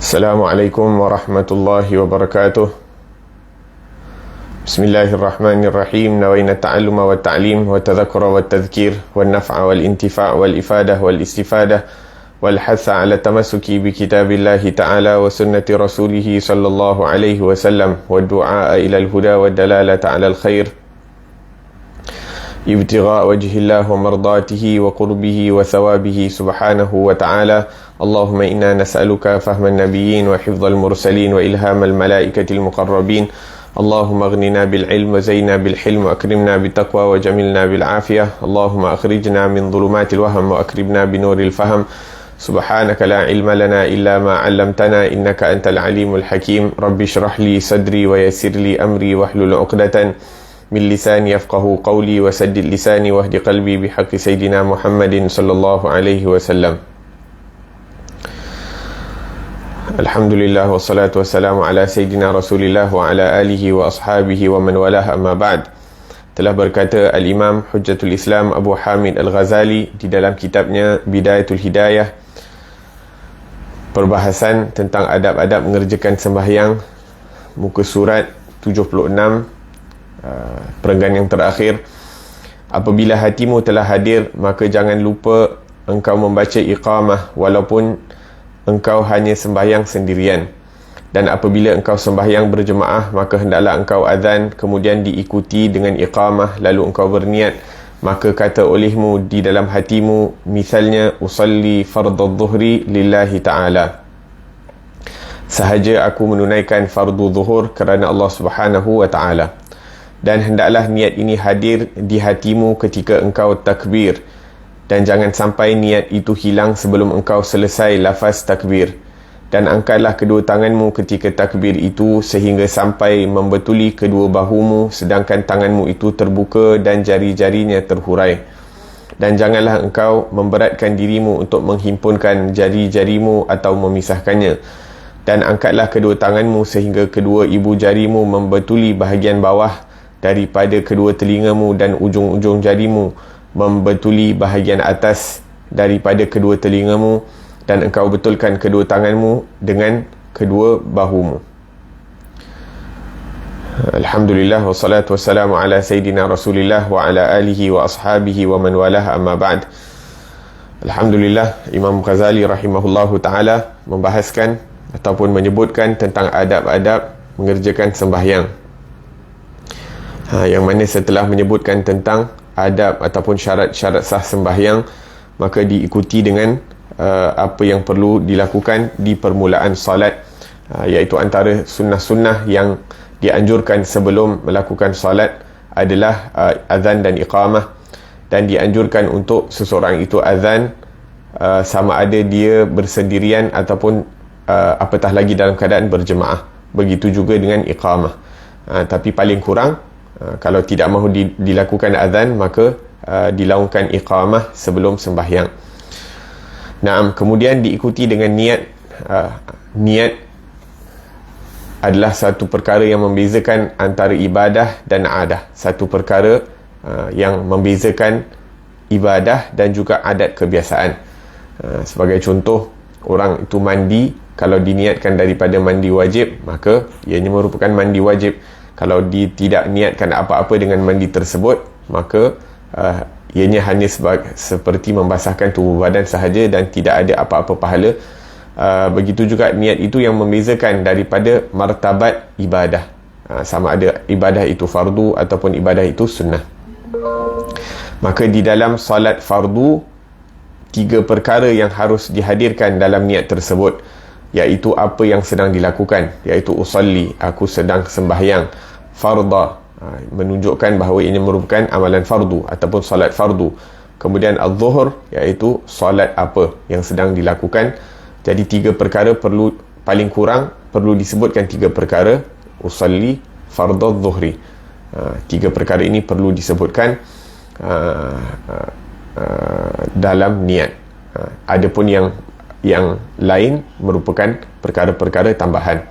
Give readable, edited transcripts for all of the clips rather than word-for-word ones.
Assalamualaikum warahmatullahi wabarakatuh. Bismillahirrahmanirrahim. Nawaina ta'alluma wa ta'lim wa tadhakura wa tadhkir wa naf'a wal intifa' wal ifadah wal istifadah wal hatha ala tamassuki bi kitabillahi ta'ala wa sunnati rasulih sallallahu alaihi wasallam wa du'a ila al-huda wa dalalata ala al-khair ibtigha wajhillah wa mardatihi wa qurbihi wa thawabihi subhanahu wa ta'ala. Allahumma inna nas'aluka fahman nabiyyin wa hifdhal mursalin wa ilhamal malaikatil muqarrabin. Allahumma aghnina bil ilm wa zayyina bil hilm wa akrimna bit taqwa wa jamilna bil afiyah. Allahumma akhrijna min dhulumatil wahm wa akribna binuril fahm. Subhanaka la ilma lana illa ma 'allamtana innaka antal alimul hakim. Rabbi shrah li sadri wa yassir li amri wahlul 'uqdatan min lisani yafqahu qawli wa saddid lisani wahdi qalbi bihaqqi sayyidina Muhammadin sallallahu alaihi wasallam. Alhamdulillah wassalatu wassalamu ala sayyidina Rasulillah wa ala alihi wa ashabihi wa man walah, amma ba'd. Telah berkata Al-Imam Hujjatul Islam Abu Hamid Al-Ghazali di dalam kitabnya Bidayatul Hidayah, perbahasan tentang adab-adab mengerjakan sembahyang, muka surat 76, perenggan yang terakhir. Apabila hatimu telah hadir, maka jangan lupa engkau membaca iqamah walaupun engkau hanya sembahyang sendirian. Dan apabila engkau sembahyang berjemaah, maka hendaklah engkau azan kemudian diikuti dengan iqamah, lalu engkau berniat. Maka kata olehmu di dalam hatimu, misalnya usalli fardhu dhuhri lillahi ta'ala, sahaja aku menunaikan fardu zuhur kerana Allah Subhanahu wa ta'ala. Dan hendaklah niat ini hadir di hatimu ketika engkau takbir, dan jangan sampai niat itu hilang sebelum engkau selesai lafaz takbir. Dan angkatlah kedua tanganmu ketika takbir itu sehingga sampai membetuli kedua bahumu, sedangkan tanganmu itu terbuka dan jari-jarinya terhurai. Dan janganlah engkau memberatkan dirimu untuk menghimpunkan jari-jarimu atau memisahkannya. Dan angkatlah kedua tanganmu sehingga kedua ibu jarimu membetuli bahagian bawah daripada kedua telingamu, dan ujung-ujung jarimu membetuli bahagian atas daripada kedua telingamu, dan engkau betulkan kedua tanganmu dengan kedua bahumu. Alhamdulillah wassalatu wassalamu ala sayyidina Rasulillah wa ala alihi wa ashabihi wa man walah, amma ba'd. Alhamdulillah, Imam Ghazali rahimahullahu ta'ala membahaskan ataupun menyebutkan tentang adab-adab mengerjakan sembahyang. Yang mana setelah menyebutkan tentang adab ataupun syarat-syarat sah sembahyang, maka diikuti dengan apa yang perlu dilakukan di permulaan salat, iaitu antara sunnah-sunnah yang dianjurkan sebelum melakukan salat adalah azan dan iqamah. Dan dianjurkan untuk seseorang itu azan sama ada dia bersendirian ataupun apatah lagi dalam keadaan berjemaah. Begitu juga dengan iqamah. Tapi paling kurang, kalau tidak mahu dilakukan azan, maka dilaungkan iqamah sebelum sembahyang. Naam, kemudian diikuti dengan niat. Niat adalah satu perkara yang membezakan antara ibadah dan adah. Satu perkara yang membezakan ibadah dan juga adat kebiasaan. Sebagai contoh, orang itu mandi, kalau diniatkan daripada mandi wajib, maka ianya merupakan mandi wajib. Kalau dia tidak niatkan apa-apa dengan mandi tersebut, maka ianya hanya seperti membasahkan tubuh badan sahaja dan tidak ada apa-apa pahala. Begitu juga niat itu yang membezakan daripada martabat ibadah, sama ada ibadah itu fardu ataupun ibadah itu sunnah. Maka di dalam salat fardu, 3 perkara yang harus dihadirkan dalam niat tersebut, iaitu apa yang sedang dilakukan, iaitu usalli, aku sedang sembahyang. Farda, menunjukkan bahawa ini merupakan amalan fardu ataupun salat fardu. Kemudian al-zuhur, iaitu salat apa yang sedang dilakukan. Jadi 3 perkara perlu, paling kurang perlu disebutkan 3 perkara, usalli, farda, zuhri. 3 perkara ini perlu disebutkan dalam niat. Adapun yang lain merupakan perkara-perkara tambahan.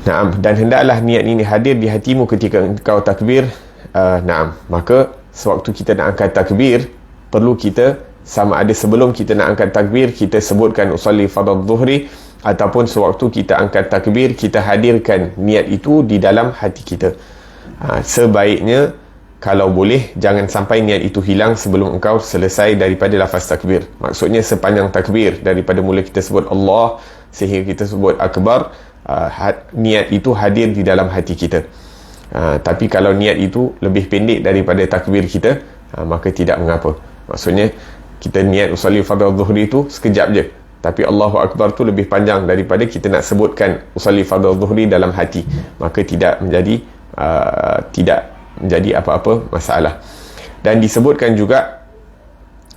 Naam, dan hendaklah niat ini hadir di hatimu ketika engkau takbir. Naam, maka sewaktu kita nak angkat takbir, perlu kita sama ada sebelum kita nak angkat takbir kita sebutkan usalli fardhu dhuhri, ataupun sewaktu kita angkat takbir, kita hadirkan niat itu di dalam hati kita. Sebaiknya kalau boleh jangan sampai niat itu hilang sebelum engkau selesai daripada lafaz takbir. Maksudnya sepanjang takbir, daripada mula kita sebut Allah sehingga kita sebut akbar, niat itu hadir di dalam hati kita. Tapi kalau niat itu lebih pendek daripada takbir kita, maka tidak mengapa. Maksudnya kita niat usolli fardhu zuhri itu sekejap je, tapi Allahu Akbar tu lebih panjang daripada kita nak sebutkan usolli fardhu zuhri dalam hati, maka tidak menjadi apa-apa masalah. Dan disebutkan juga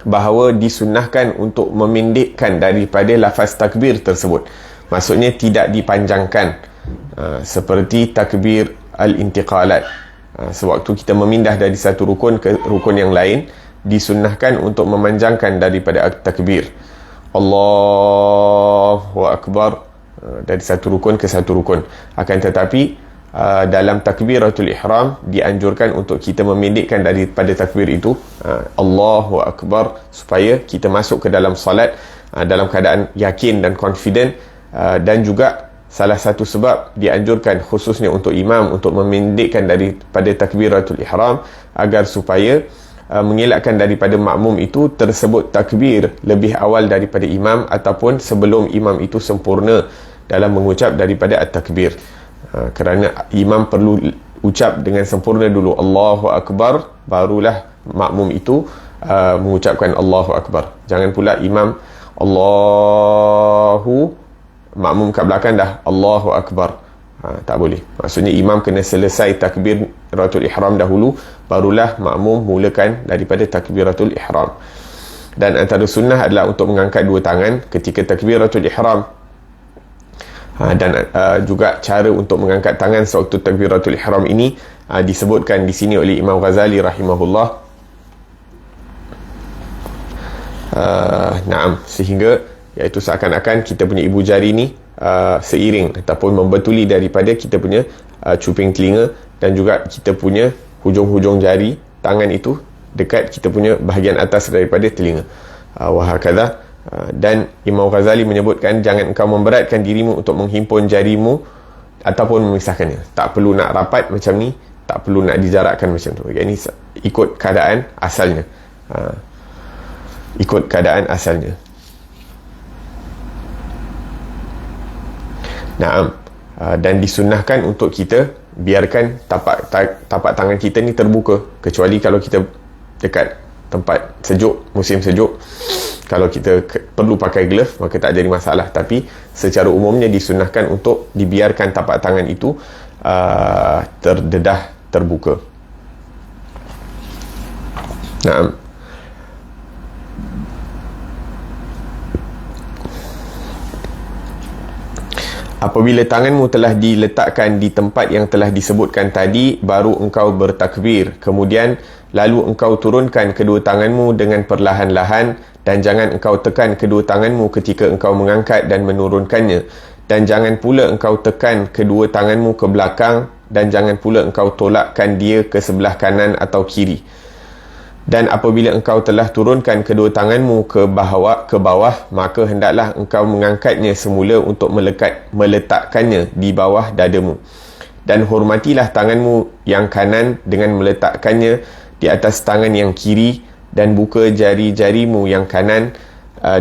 bahawa disunnahkan untuk memendekkan daripada lafaz takbir tersebut. Maksudnya tidak dipanjangkan, seperti takbir al-intiqalat. Sewaktu kita memindah dari satu rukun ke rukun yang lain, disunnahkan untuk memanjangkan daripada takbir Allahu Akbar, dari satu rukun ke satu rukun. Akan tetapi dalam takbiratul ihram dianjurkan untuk kita memendekkan daripada takbir itu Allahu Akbar, supaya kita masuk ke dalam salat dalam keadaan yakin dan confident. Dan juga salah satu sebab dianjurkan khususnya untuk imam untuk memendekkan daripada takbiratul ihram, agar supaya mengelakkan daripada makmum itu tersebut takbir lebih awal daripada imam, ataupun sebelum imam itu sempurna dalam mengucap daripada at-takbir. Kerana imam perlu ucap dengan sempurna dulu Allahu Akbar, barulah makmum itu mengucapkan Allahu Akbar. Jangan pula imam Allahu, makmum kat belakang dah Allahu Akbar. Tak boleh. Maksudnya imam kena selesai takbiratul ihram dahulu, barulah makmum mulakan daripada takbiratul ihram. Dan antara sunnah adalah untuk mengangkat dua tangan ketika takbiratul ihram. Dan juga cara untuk mengangkat tangan sewaktu takbiratul ihram ini disebutkan di sini oleh Imam Ghazali rahimahullah. Naam, sehingga iaitu seakan-akan kita punya ibu jari ni seiring ataupun membetuli daripada kita punya cuping telinga, dan juga kita punya hujung-hujung jari tangan itu dekat kita punya bahagian atas daripada telinga. Wahakadha. Dan Imam Ghazali menyebutkan jangan engkau memberatkan dirimu untuk menghimpun jarimu ataupun memisahkannya. Tak perlu nak rapat macam ni, tak perlu nak dijarakkan macam tu. Ini ikut keadaan asalnya. Ikut keadaan asalnya. Naam. Dan disunnahkan untuk kita biarkan tapak tangan kita ni terbuka, kecuali kalau kita dekat tempat sejuk, musim sejuk. Kalau kita perlu pakai glove, maka tak jadi masalah. Tapi secara umumnya disunnahkan untuk dibiarkan tapak tangan itu terdedah, terbuka. Naam. Apabila tanganmu telah diletakkan di tempat yang telah disebutkan tadi, baru engkau bertakbir. Kemudian lalu engkau turunkan kedua tanganmu dengan perlahan-lahan, dan jangan engkau tekan kedua tanganmu ketika engkau mengangkat dan menurunkannya. Dan jangan pula engkau tekan kedua tanganmu ke belakang, dan jangan pula engkau tolakkan dia ke sebelah kanan atau kiri. Dan apabila engkau telah turunkan kedua tanganmu ke bawah, maka hendaklah engkau mengangkatnya semula untuk meletakkannya di bawah dadamu. Dan hormatilah tanganmu yang kanan dengan meletakkannya di atas tangan yang kiri, dan buka jari-jarimu yang kanan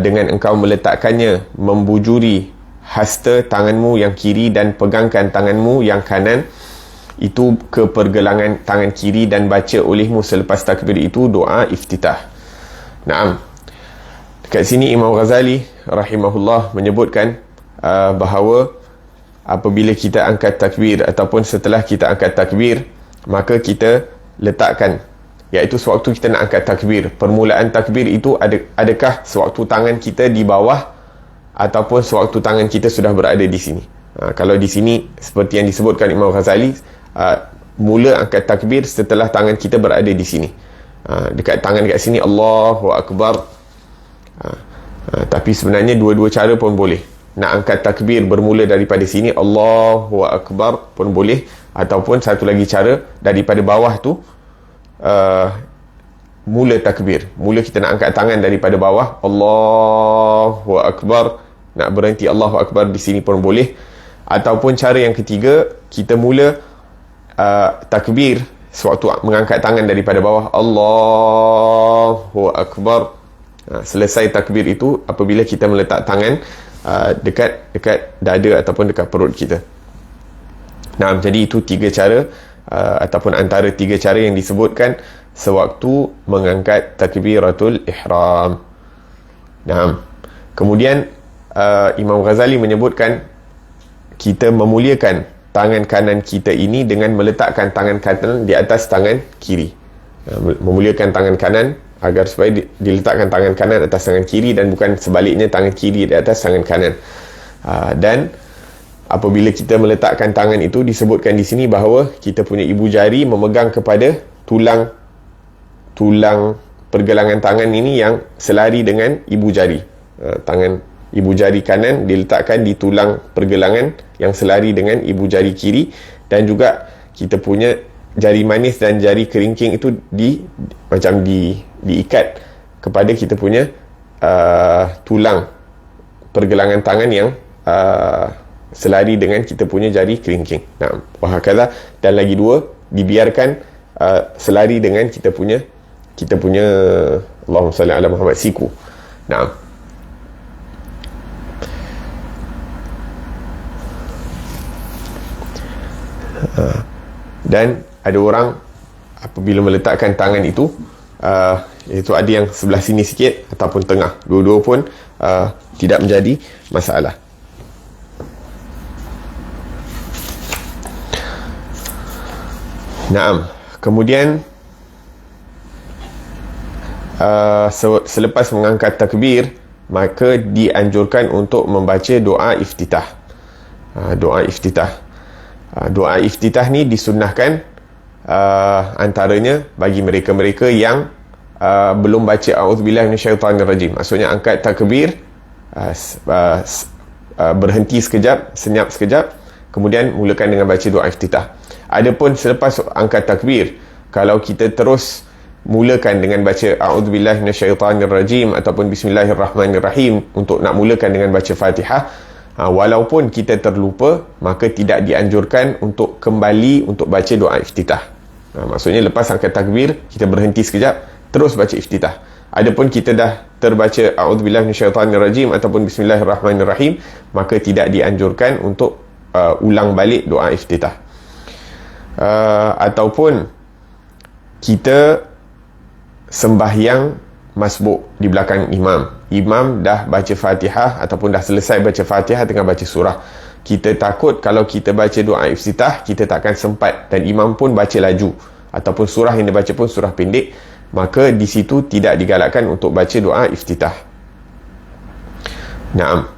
dengan engkau meletakkannya membujuri hasta tanganmu yang kiri, dan pegangkan tanganmu yang kanan itu ke pergelangan tangan kiri, dan baca olehmu selepas takbir itu doa iftitah. Naam. Dekat sini Imam Ghazali rahimahullah menyebutkan bahawa apabila kita angkat takbir ataupun setelah kita angkat takbir, maka kita letakkan, iaitu sewaktu kita nak angkat takbir, permulaan takbir itu adakah sewaktu tangan kita di bawah ataupun sewaktu tangan kita sudah berada di sini. Kalau di sini seperti yang disebutkan Imam Ghazali, mula angkat takbir setelah tangan kita berada di sini. Dekat tangan dekat sini Allahu Akbar. Tapi sebenarnya dua-dua cara pun boleh. Nak angkat takbir bermula daripada sini Allahu Akbar pun boleh, ataupun satu lagi cara daripada bawah tu mula takbir. Mula kita nak angkat tangan daripada bawah Allahu Akbar, nak berhenti Allahu Akbar di sini pun boleh. Ataupun cara yang ketiga, kita mula takbir sewaktu mengangkat tangan daripada bawah, Allahu Akbar. Selesai takbir itu apabila kita meletak tangan dekat dada ataupun dekat perut kita. Nah, jadi itu tiga cara ataupun antara tiga cara yang disebutkan sewaktu mengangkat takbiratul ihram. Nah, kemudian Imam Ghazali menyebutkan kita memuliakan tangan kanan kita ini dengan meletakkan tangan kanan di atas tangan kiri. Memuliakan tangan kanan agar supaya diletakkan tangan kanan atas tangan kiri dan bukan sebaliknya, tangan kiri di atas tangan kanan. Dan apabila kita meletakkan tangan itu, disebutkan di sini bahawa kita punya ibu jari memegang kepada tulang pergelangan tangan ini yang selari dengan ibu jari. Tangan ibu jari kanan diletakkan di tulang pergelangan yang selari dengan ibu jari kiri, dan juga kita punya jari manis dan jari keringking itu diikat kepada kita punya tulang pergelangan tangan yang selari dengan kita punya jari keringking. Nah, wahakala, dan lagi dua dibiarkan selari dengan kita punya Allahumma salli ala Muhammad, siku. Nah, dan ada orang apabila meletakkan tangan itu, iaitu ada yang sebelah sini sikit ataupun tengah, dua-dua pun tidak menjadi masalah. Naam. Kemudian selepas mengangkat takbir, maka dianjurkan untuk membaca doa iftitah. Doa iftitah. Doa iftitah ni disunnahkan antaranya bagi mereka-mereka yang belum baca a'udzubillahi minasyaitanirrajim. Maksudnya angkat takbir, berhenti sekejap, senyap sekejap, kemudian mulakan dengan baca doa iftitah. Adapun selepas angkat takbir, kalau kita terus mulakan dengan baca a'udzubillahi minasyaitanirrajim ataupun bismillahirrahmanirrahim untuk nak mulakan dengan baca Fatihah, walaupun kita terlupa, maka tidak dianjurkan untuk kembali untuk baca doa iftitah. Maksudnya lepas angkat takbir, kita berhenti sekejap, terus baca iftitah. Adapun kita dah terbaca a'udzubillahi minasyaitanirrajim ataupun bismillahirrahmanirrahim, maka tidak dianjurkan untuk ulang balik doa iftitah. Ataupun kita sembahyang masbuk di belakang imam dah baca Fatihah ataupun dah selesai baca Fatihah tengah baca surah. Kita takut kalau kita baca doa iftitah, kita takkan sempat, dan imam pun baca laju ataupun surah yang dia baca pun surah pendek, maka di situ tidak digalakkan untuk baca doa iftitah. Naam.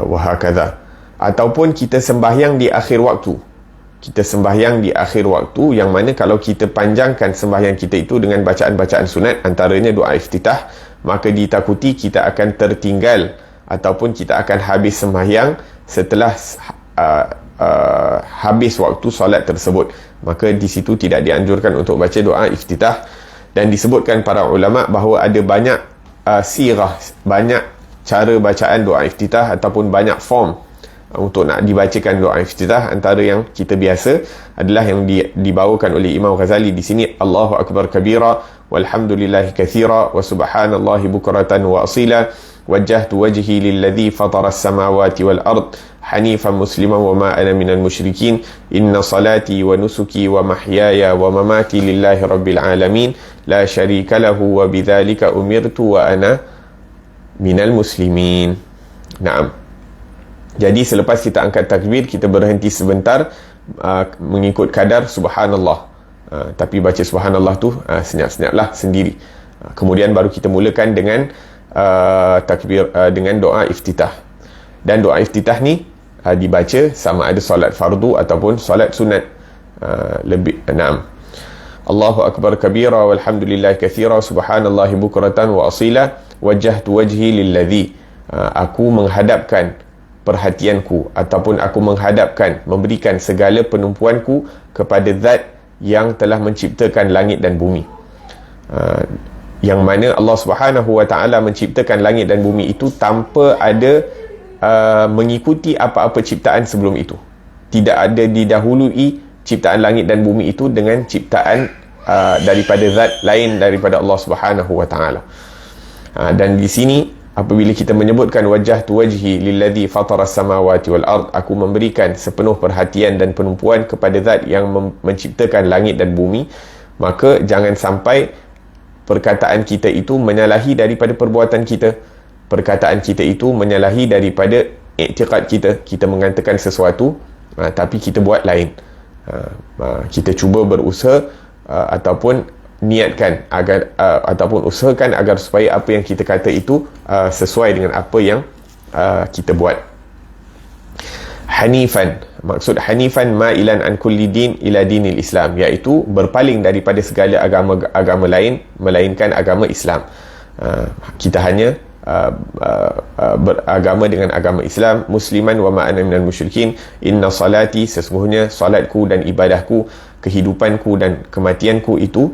Wahakadha. Ataupun kita sembahyang di akhir waktu. Kita sembahyang di akhir waktu, yang mana kalau kita panjangkan sembahyang kita itu dengan bacaan-bacaan sunat, antaranya doa iftitah, maka ditakuti kita akan tertinggal ataupun kita akan habis sembahyang setelah habis waktu solat tersebut. Maka di situ tidak dianjurkan untuk baca doa iftitah. Dan disebutkan para ulama bahawa ada banyak sirah, banyak cara bacaan doa iftitah ataupun banyak form untuk nak dibacakan doa iftitah. Antara yang kita biasa adalah yang dibawakan oleh Imam Ghazali di sini, Allahu Akbar kabira walhamdulillahi katsira wa subhanallahi bukratan wa asila wajjahtu wajhi lilladzi fatara as-samawati wal ard hanifan musliman wa ma ana minal musyrikin inna salati wa nusuki wa mahyaya wa mamati lillahi rabbil alamin la syarika lahu wa bidzalika umirtu wa ana minal muslimin. Naam. Jadi selepas kita angkat takbir, kita berhenti sebentar mengikut kadar subhanallah. Tapi baca subhanallah tu senyap-senyaplah sendiri. Kemudian baru kita mulakan dengan takbir dengan doa iftitah. Dan doa iftitah ni dibaca sama ada solat fardu ataupun solat sunat. Naam. Allahu Akbar kabira walhamdulillahi katsira subhanallahi bukratan wa asila wajjahtu wajhi lilladzi. Aku menghadapkan perhatianku ataupun aku menghadapkan, memberikan segala penumpuanku kepada zat yang telah menciptakan langit dan bumi. Yang mana Allah Subhanahu wa ta'ala menciptakan langit dan bumi itu tanpa ada mengikuti apa-apa ciptaan sebelum itu. Tidak ada didahului ciptaan langit dan bumi itu dengan ciptaan daripada zat lain daripada Allah Subhanahu wa taala. Dan di sini apabila kita menyebutkan wajjahtu wajhi lilladzi fatara samawati wal ard, aku memberikan sepenuh perhatian dan penumpuan kepada zat yang menciptakan langit dan bumi, maka jangan sampai perkataan kita itu menyalahi daripada perbuatan kita. Perkataan kita itu menyalahi daripada i'tiqad kita. Kita mengatakan sesuatu tapi kita buat lain. Kita cuba berusaha ataupun niatkan agar ataupun usahakan agar supaya apa yang kita kata itu sesuai dengan apa yang kita buat. Hanifan, maksud hanifan ma'ilan an kulli din ila dinil Islam, iaitu berpaling daripada segala agama lain melainkan agama Islam. Kita hanya beragama dengan agama Islam. Musliman wa ma'ana minal musyrikin, inna salati, sesungguhnya salatku dan ibadahku, kehidupanku dan kematianku itu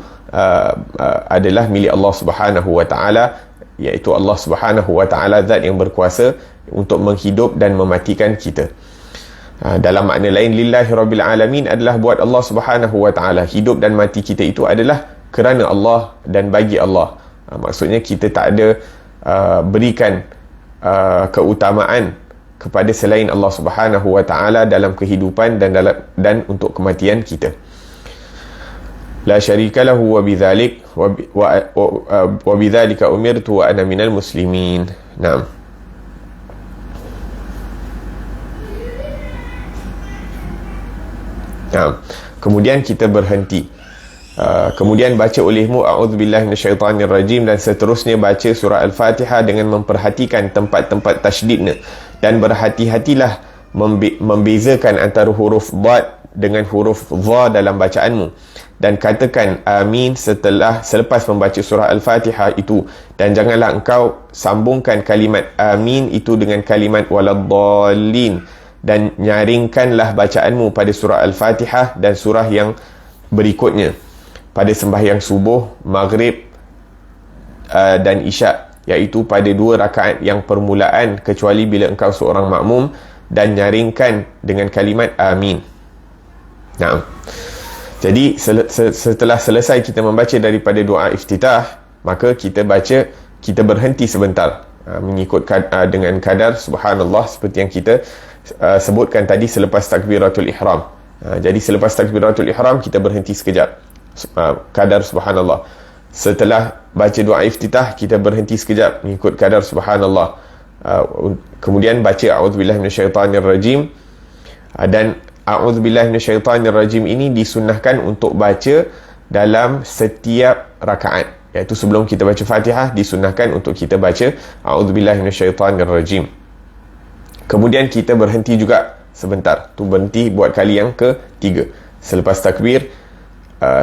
adalah milik Allah Subhanahu wa taala, iaitu Allah Subhanahu wa taala zat yang berkuasa untuk menghidup dan mematikan kita. Dalam makna lain, lillahi rabbil alamin adalah buat Allah Subhanahu wa taala. Hidup dan mati kita itu adalah kerana Allah dan bagi Allah. Maksudnya kita tak ada berikan keutamaan kepada selain Allah Subhanahu wa taala dalam kehidupan dan untuk kematian kita. La syarika lahu wa bidzalik wa bidzalika umirtu wa ana minal muslimin. Naam. Kemudian kita berhenti. Kemudian baca olehmu a'udzubillahi minasyaitanirrajim, dan seterusnya baca surah Al-Fatihah dengan memperhatikan tempat-tempat tasydidnya, dan berhati-hatilah membezakan antara huruf dad dengan huruf dha dalam bacaanmu, dan katakan amin selepas membaca surah Al-Fatihah itu, dan janganlah engkau sambungkan kalimat amin itu dengan kalimat waladdallin, dan nyaringkanlah bacaanmu pada surah Al-Fatihah dan surah yang berikutnya pada sembahyang subuh, maghrib dan isyak, iaitu pada 2 rakaat yang permulaan kecuali bila engkau seorang makmum, dan nyaringkan dengan kalimat amin. Nah, jadi setelah selesai kita membaca daripada doa iftitah, maka kita berhenti sebentar mengikut dengan kadar subhanallah seperti yang kita sebutkan tadi selepas takbiratul ihram. Jadi selepas takbiratul ihram kita berhenti sekejap, kadar subhanallah. Setelah baca doa iftitah kita berhenti sekejap mengikut kadar subhanallah. Kemudian baca a'udzubillahi minasyaitanirrajim, dan a'udzubillahi minasyaitanirrajim ini disunnahkan untuk baca dalam setiap rakaat, iaitu sebelum kita baca Fatihah disunnahkan untuk kita baca a'udzubillahi minasyaitanirrajim. Kemudian kita berhenti juga sebentar, tu berhenti buat kali yang ketiga selepas takbir,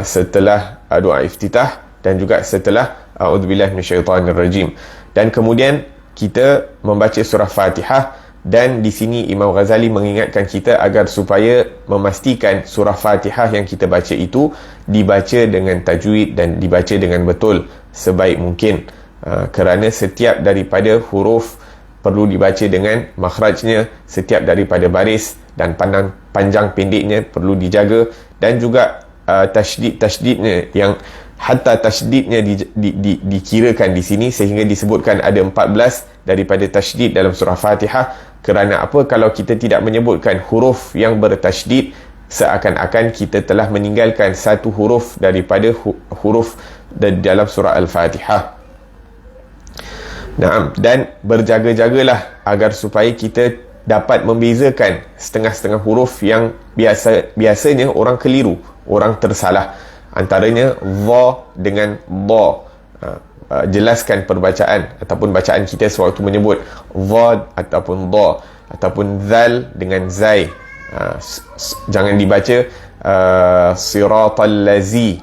setelah doa iftitah, dan juga setelah a'udzubillahi minasyaitanirrajim. Dan kemudian kita membaca surah Fatihah, dan di sini Imam Ghazali mengingatkan kita agar supaya memastikan surah Fatihah yang kita baca itu dibaca dengan tajwid dan dibaca dengan betul sebaik mungkin, kerana setiap daripada huruf perlu dibaca dengan makhrajnya, setiap daripada baris dan panjang pendeknya perlu dijaga, dan juga tasydidnya, yang hatta tasydidnya dikirakan di sini sehingga disebutkan ada 14 daripada tasydid dalam surah Fatihah. Kerana apa? Kalau kita tidak menyebutkan huruf yang bertasydid, seakan-akan kita telah meninggalkan satu huruf daripada huruf dalam surah Al-Fatihah. Naam, dan berjaga-jagalah agar supaya kita dapat membezakan setengah-setengah huruf yang biasanya orang keliru, orang tersalah. Antaranya dha dengan dha. Jelaskan perbacaan ataupun bacaan kita sewaktu menyebut dha ataupun dha, ataupun zal dengan zai. Jangan dibaca siratal lazi,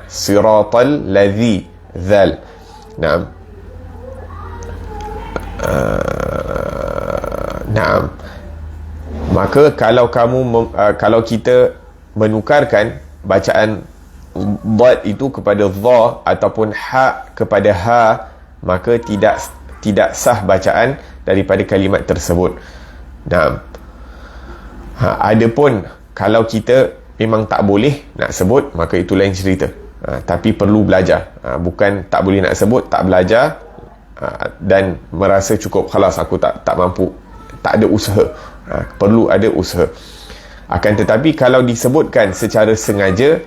siratal lazi, zal. Naam. Naam. Maka kalau kita menukarkan bacaan dad itu kepada dha ataupun ha kepada ha, maka tidak sah bacaan daripada kalimat tersebut. Nah, adapun kalau kita memang tak boleh nak sebut, maka itu lain cerita. Tapi perlu belajar. Bukan tak boleh nak sebut, tak belajar dan merasa cukup, khalas aku tak mampu, tak ada usaha. Perlu ada usaha. Akan tetapi kalau disebutkan secara sengaja,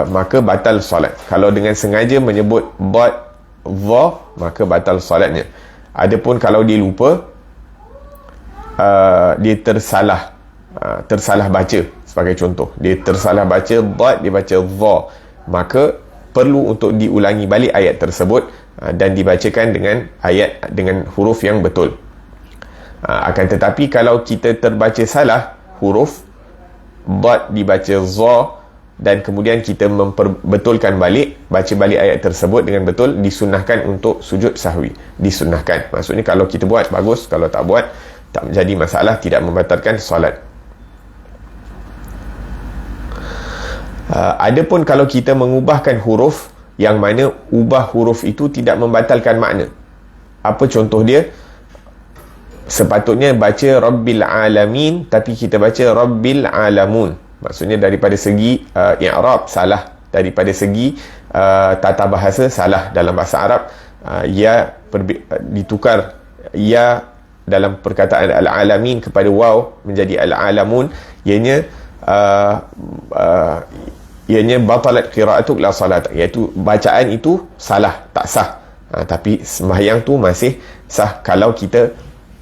maka batal solat. Kalau dengan sengaja menyebut dha, maka batal solatnya. Adapun kalau dia lupa, dia tersalah baca, sebagai contoh, dia tersalah baca dha, dia baca dha, maka perlu untuk diulangi balik ayat tersebut dan dibacakan dengan huruf yang betul. Akan tetapi kalau kita terbaca salah huruf, dha dibaca za, dan kemudian kita memperbetulkan balik, baca balik ayat tersebut dengan betul, disunnahkan untuk sujud sahwi. Disunnahkan, maksudnya kalau kita buat bagus, kalau tak buat tak menjadi masalah, tidak membatalkan solat. Adapun kalau kita mengubahkan huruf, yang mana ubah huruf itu tidak membatalkan makna. Apa contoh dia? Sepatutnya baca Rabbil Alamin, tapi kita baca Rabbil Alamun. Maksudnya daripada segi i'rab salah, daripada segi tata bahasa salah. Dalam bahasa Arab ditukar ya dalam perkataan Al-Alamin kepada waw menjadi Al-Alamun, ianya batalat qira'atuk la salat, iaitu bacaan itu salah, tak sah. Tapi sembahyang tu masih sah kalau kita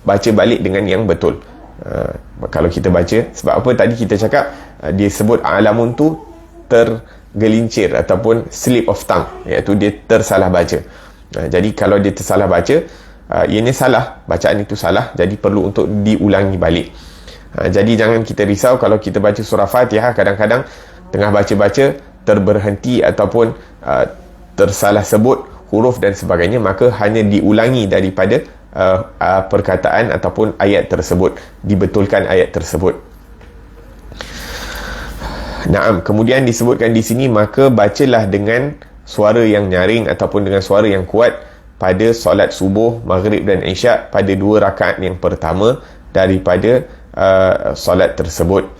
baca balik dengan yang betul. Kalau kita baca, sebab apa tadi kita cakap dia sebut alamun tu tergelincir ataupun slip of tongue, iaitu dia tersalah baca. Jadi kalau dia tersalah baca, ianya salah, bacaan itu salah, jadi perlu untuk diulangi balik. Jadi jangan kita risau kalau kita baca surah Fatihah, kadang-kadang tengah baca-baca terberhenti ataupun tersalah sebut huruf dan sebagainya, maka hanya diulangi daripada perkataan ataupun ayat tersebut, dibetulkan ayat tersebut. Naam, kemudian disebutkan di sini, maka bacalah dengan suara yang nyaring ataupun dengan suara yang kuat pada solat subuh, maghrib dan isyak pada 2 rakaat yang pertama daripada solat tersebut.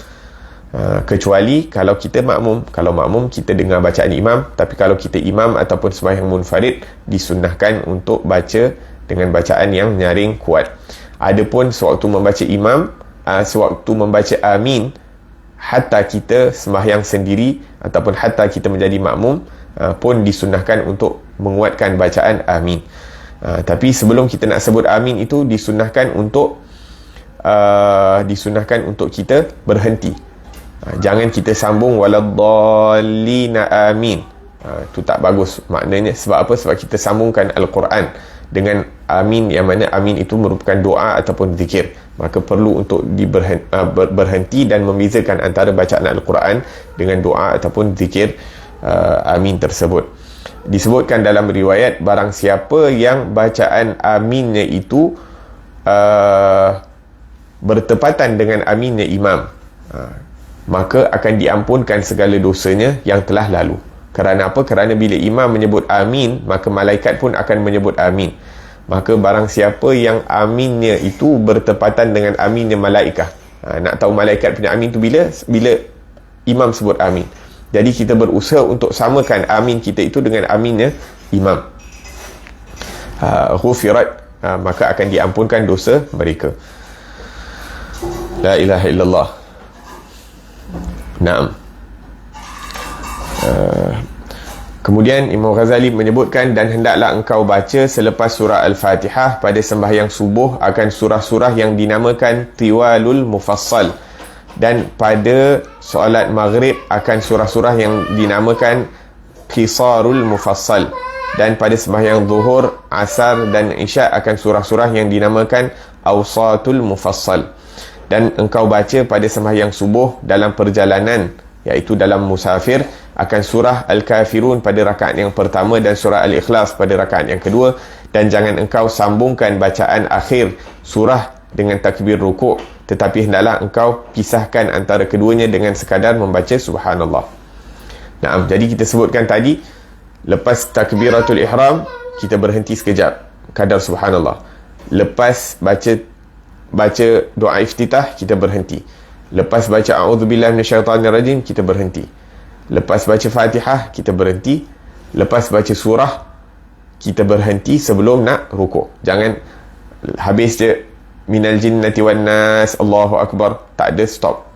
Kecuali kalau kita makmum. Kalau makmum kita dengar bacaan imam, tapi kalau kita imam ataupun sembahyang munfarid, disunnahkan untuk baca dengan bacaan yang nyaring kuat. Adapun sewaktu membaca imam, sewaktu membaca amin, hatta kita sembahyang sendiri ataupun hatta kita menjadi makmum, pun disunnahkan untuk menguatkan bacaan amin. Tapi sebelum kita nak sebut amin itu, disunnahkan untuk kita berhenti. Jangan kita sambung waladdallina amin. Itu tak bagus maknanya. Sebab apa? Sebab kita sambungkan Al-Quran dengan amin, yang mana amin itu merupakan doa ataupun zikir. Maka perlu untuk berhenti dan membezakan antara bacaan Al-Quran dengan doa ataupun zikir amin tersebut. Disebutkan dalam riwayat, barang siapa yang bacaan aminnya itu bertepatan dengan aminnya imam, maka akan diampunkan segala dosanya yang telah lalu. Kerana apa? Kerana bila imam menyebut amin, maka malaikat pun akan menyebut amin. Maka barang siapa yang aminnya itu bertepatan dengan aminnya malaikat, nak tahu malaikat punya amin tu bila imam sebut amin. Jadi kita berusaha untuk samakan amin kita itu dengan aminnya imam. Ghufirat, maka akan diampunkan dosa mereka. La ilaha illallah. Naam. Kemudian Imam Ghazali menyebutkan, dan hendaklah engkau baca selepas surah Al-Fatihah pada sembahyang subuh akan surah-surah yang dinamakan Tiwalul Mufassal, dan pada solat maghrib akan surah-surah yang dinamakan Qisarul Mufassal, dan pada sembahyang zuhur, asar dan isyak akan surah-surah yang dinamakan Awsatul Mufassal. Dan engkau baca pada sembahyang subuh dalam perjalanan, iaitu dalam musafir, akan surah Al-Kafirun pada rakaat yang pertama dan surah Al-Ikhlas pada rakaat yang kedua. Dan jangan engkau sambungkan bacaan akhir surah dengan takbir rukuk, tetapi hendaklah engkau pisahkan antara keduanya dengan sekadar membaca subhanallah. Nah, jadi kita sebutkan tadi, lepas takbiratul ihram kita berhenti sekejap. kadar subhanallah. Lepas baca doa iftitah, kita berhenti. Lepas baca a'udzubillahi minasyaitanirrajim, kita berhenti. Lepas baca Fatihah, kita berhenti. Lepas baca surah, kita berhenti sebelum nak rukuk. Jangan habis je minal jinnati wan nas, Allahu akbar, tak ada, stop.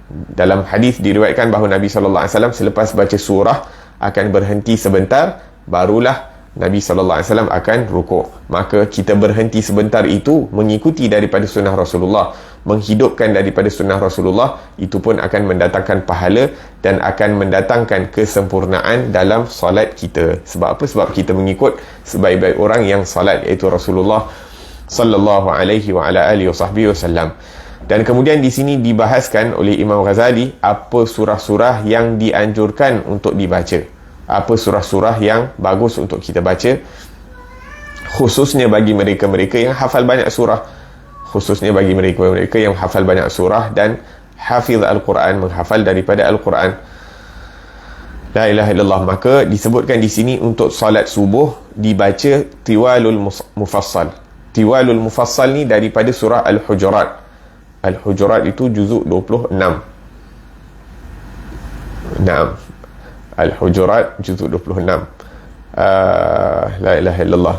Dalam hadis diriwayatkan bahawa Nabi SAW selepas baca surah akan berhenti sebentar, barulah Nabi SAW akan rukuk. Maka kita berhenti sebentar itu mengikuti daripada sunnah Rasulullah, menghidupkan daripada sunnah Rasulullah. Itu pun akan mendatangkan pahala dan akan mendatangkan kesempurnaan dalam solat kita. Sebab apa? Sebab kita mengikut sebaik-baik orang yang solat, iaitu Rasulullah sallallahu alaihi wa ala alihi wasallam. Dan kemudian di sini dibahaskan oleh Imam Ghazali apa surah-surah yang dianjurkan untuk dibaca, apa surah-surah yang bagus untuk kita baca, khususnya bagi mereka-mereka yang hafal banyak surah, khususnya bagi mereka-mereka yang hafal banyak surah dan hafiz Al-Quran, menghafal daripada Al-Quran. La ilaha illallah. Maka disebutkan di sini untuk solat subuh dibaca tiwalul mufassal. Tiwalul mufassal ni daripada surah Al-Hujurat. Al-Hujurat itu juzuk 26. Naam. Al-Hujurat juzuk 26. La ilaha illallah.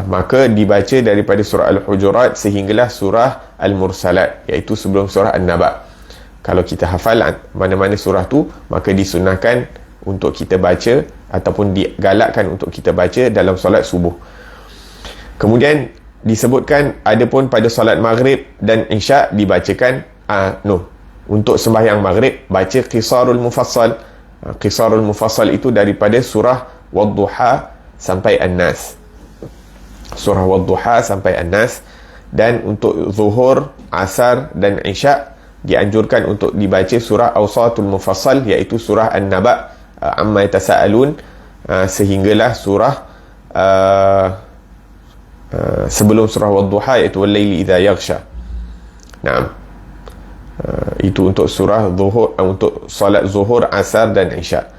Maka dibaca daripada surah Al-Hujurat sehinggalah surah Al-Mursalat, iaitu sebelum surah An-Naba. Kalau kita hafal mana-mana surah tu, maka disunahkan untuk kita baca ataupun digalakkan untuk kita baca dalam solat subuh. Kemudian disebutkan adapun pada solat maghrib dan isyak dibacakan untuk sembahyang maghrib baca qisarul mufassal. Qisarul mufassal itu daripada surah Wadduha sampai An-Nas. Surah Wadduha sampai An-Nas. Dan untuk zuhur, asar dan isyak dianjurkan untuk dibaca surah Awsatul Mufassal, iaitu surah An-Naba, amma yatasaalun, sehinggalah surah sebelum surah Wadduha, iaitu wal-laili idza yaghsha. Naam. Itu untuk surah zuhur, untuk solat zuhur, asar dan isyak.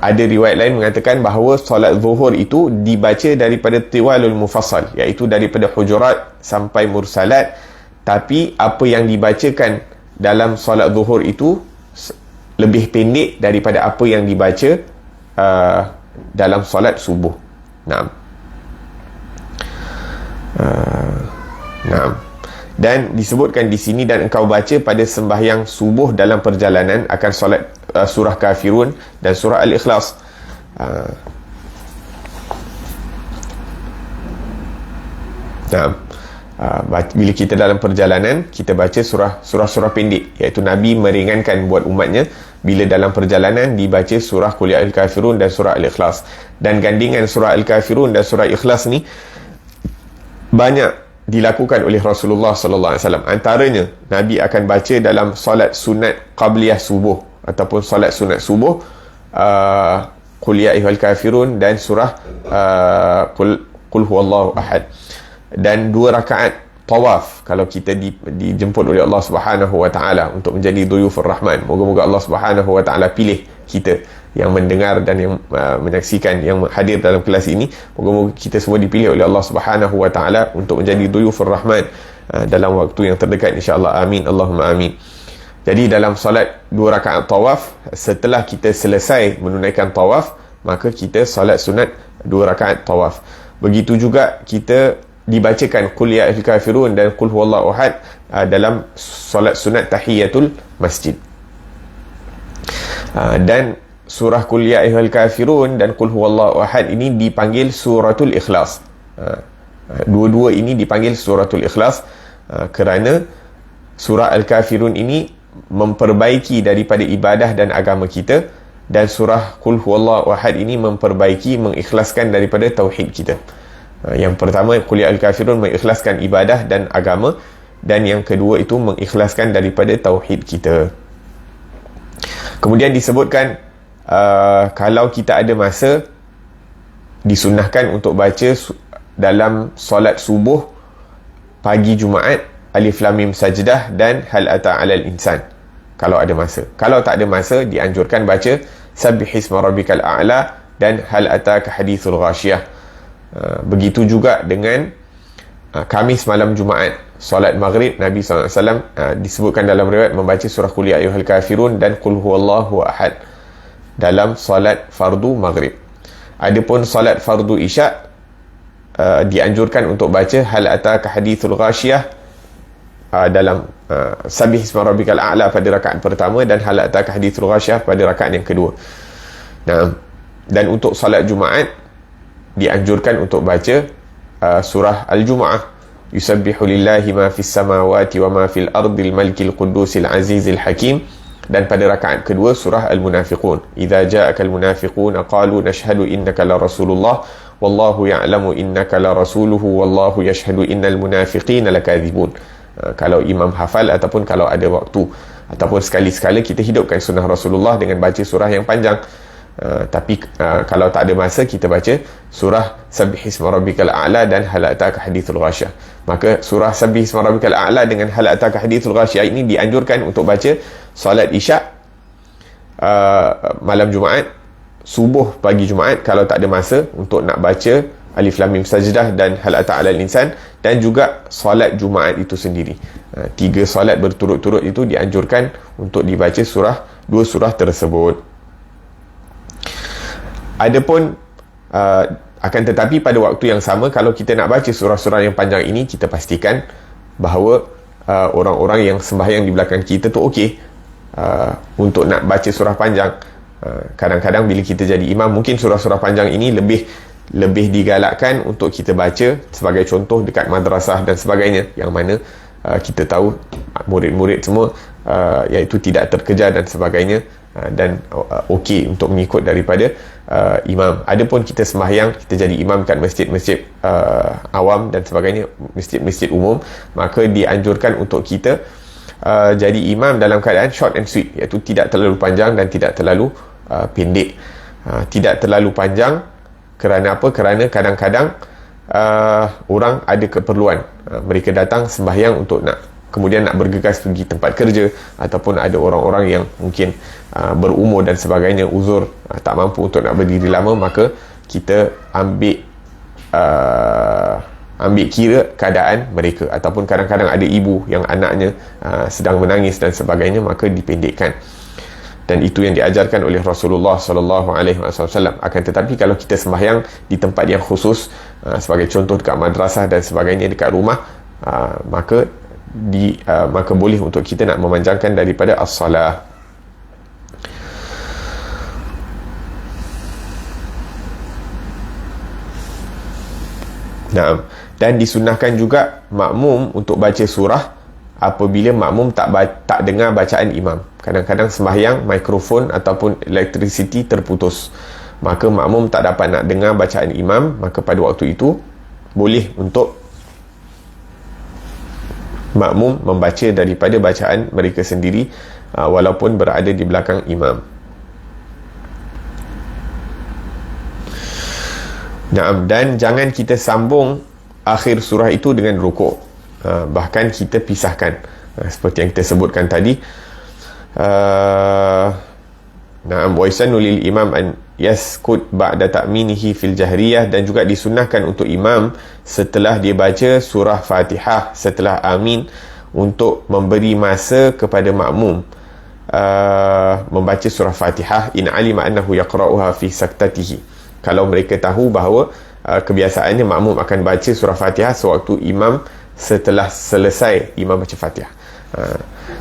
Ada riwayat lain mengatakan bahawa solat zuhur itu dibaca daripada tiwalul mufassal, iaitu daripada Hujurat sampai Mursalat, tapi apa yang dibacakan dalam solat zuhur itu lebih pendek daripada apa yang dibaca dalam solat subuh. Naam. Naam. Dan disebutkan di sini, dan engkau baca pada sembahyang subuh dalam perjalanan akan solat surah Kafirun dan surah Al-Ikhlas. Bila kita dalam perjalanan, kita baca surah-surah pendek, iaitu Nabi meringankan buat umatnya bila dalam perjalanan dibaca surah Qul ya ayyuhal kafirun dan surah Al-Ikhlas. Dan gandingan surah Al-Kafirun dan surah Ikhlas ni banyak dilakukan oleh Rasulullah sallallahu alaihi wasallam. Antaranya Nabi akan baca dalam solat sunat qabliyah subuh ataupun solat sunat subuh Qul ya ayyuhal kafirun dan surah Qul huwallahu ahad. Dan 2 rakaat tawaf kalau kita dijemput oleh Allah Subhanahu wa taala untuk menjadi duyufur rahman. Moga-moga Allah Subhanahu wa taala pilih kita yang mendengar dan yang menyaksikan, yang hadir dalam kelas ini. Moga-moga kita semua dipilih oleh Allah Subhanahu wa taala untuk menjadi duyufur rahman dalam waktu yang terdekat, insya-Allah. Amin, Allahumma amin. Jadi dalam solat 2 rakaat tawaf, setelah kita selesai menunaikan tawaf, maka kita solat sunat 2 rakaat tawaf. Begitu juga kita dibacakan Qul ya ayyuhal kafirun dan Qul huwallahu ahad dalam solat sunat tahiyatul masjid. Dan surah Qul ya ayyuhal kafirun dan Qul huwallahu ahad ini dipanggil suratul Ikhlas. Dua-dua ini dipanggil suratul Ikhlas kerana surah Al-Kafirun ini memperbaiki daripada ibadah dan agama kita, dan surah Qul huwallahu ahad ini memperbaiki, mengikhlaskan daripada tauhid kita. Yang pertama, Qul ya ayyuhal kafirun mengikhlaskan ibadah dan agama, dan yang kedua itu mengikhlaskan daripada tauhid kita. Kemudian disebutkan kalau kita ada masa, disunnahkan untuk baca dalam solat subuh pagi Jumaat Alif Lam Mim Sajdah dan Hal Ata 'alal Insan, kalau ada masa. Kalau tak ada masa, dianjurkan baca Sabbihisma Rabbikal A'la dan Hal Ataka Hadithul Ghashiyah. Begitu juga dengan Khamis malam Jumaat, solat maghrib, Nabi SAW disebutkan dalam riwayat membaca surah Qul ya ayyuhal kafirun dan Qul huwallahu ahad dalam solat fardu maghrib. Adapun solat fardu isyak dianjurkan untuk baca hal ataka hadithul ghashiyah dalam Sabih isma rabbikal a'la pada rakaat pertama dan hal ataka hadithul ghashiyah pada rakaat yang kedua. Dan untuk solat Jumaat dianjurkan untuk baca surah Al-Jumu'ah, yusabbihu lillahi ma fis samawati wa ma fil ardil malikil qudusil azizil hakim, dan pada rakaat kedua surah Al-Munafiqun, idza ja'akal munafiquna qalu nashhadu innaka la rasulullah wallahu ya'lamu innaka la rasuluhu wallahu yashhadu innal munafiqina lakadzibun. Kalau imam hafal ataupun kalau ada waktu ataupun sekali-sekala kita hidupkan sunnah Rasulullah dengan baca surah yang panjang. Tapi kalau tak ada masa, kita baca surah Sabbih isma rabbikal a'la dan hal ataka hadithul ghashiyah. Maka surah Sabbih isma rabbikal a'la dengan hal ataka hadithul ghashiyah ini dianjurkan untuk baca solat isyak malam Jumaat, subuh pagi Jumaat kalau tak ada masa untuk nak baca Alif Lam Mim Sajdah dan hal ata 'alal insan, dan juga solat Jumaat itu sendiri. 3 solat berturut-turut itu dianjurkan untuk dibaca dua surah tersebut. Adapun akan tetapi pada waktu yang sama, kalau kita nak baca surah-surah yang panjang ini, kita pastikan bahawa orang-orang yang sembahyang di belakang kita tu okey untuk nak baca surah panjang. Kadang-kadang bila kita jadi imam, mungkin surah-surah panjang ini lebih digalakkan untuk kita baca, sebagai contoh dekat madrasah dan sebagainya, yang mana kita tahu murid-murid semua iaitu tidak terkejar dan sebagainya, dan okey untuk mengikut daripada imam. Adapun kita sembahyang, kita jadi imam kat masjid-masjid awam dan sebagainya, masjid-masjid umum, maka dianjurkan untuk kita jadi imam dalam keadaan short and sweet, iaitu tidak terlalu panjang dan tidak terlalu pendek. Tidak terlalu panjang kerana apa? Kerana kadang-kadang orang ada keperluan, mereka datang sembahyang untuk kemudian nak bergegas pergi tempat kerja, ataupun ada orang-orang yang mungkin berumur dan sebagainya, uzur tak mampu untuk nak berdiri lama, maka kita ambil kira keadaan mereka. Ataupun kadang-kadang ada ibu yang anaknya sedang menangis dan sebagainya, maka dipendekkan. Dan itu yang diajarkan oleh Rasulullah sallallahu alaihi wasallam. Akan tetapi kalau kita sembahyang di tempat yang khusus, sebagai contoh dekat madrasah dan sebagainya, dekat rumah, maka boleh untuk kita nak memanjangkan daripada as-salah. Dan disunahkan juga makmum untuk baca surah apabila makmum tak dengar bacaan imam. Kadang-kadang sembahyang mikrofon ataupun elektrisiti terputus, maka makmum tak dapat nak dengar bacaan imam, maka pada waktu itu boleh untuk makmum membaca daripada bacaan mereka sendiri, walaupun berada di belakang imam. Dan jangan kita sambung akhir surah itu dengan rukuk, bahkan kita pisahkan, seperti yang kita sebutkan tadi. Wa yusannu lil imam an yaskut ba'da ta'minihi fil jahriyah, dan juga disunnahkan untuk imam setelah dia baca surah Fatihah, setelah amin, untuk memberi masa kepada makmum membaca surah Fatihah, in alima annahu yaqra'uha fi saktatihi. Kalau mereka tahu bahawa kebiasaannya makmum akan baca surah Fatihah sewaktu imam setelah selesai imam baca Fatihah.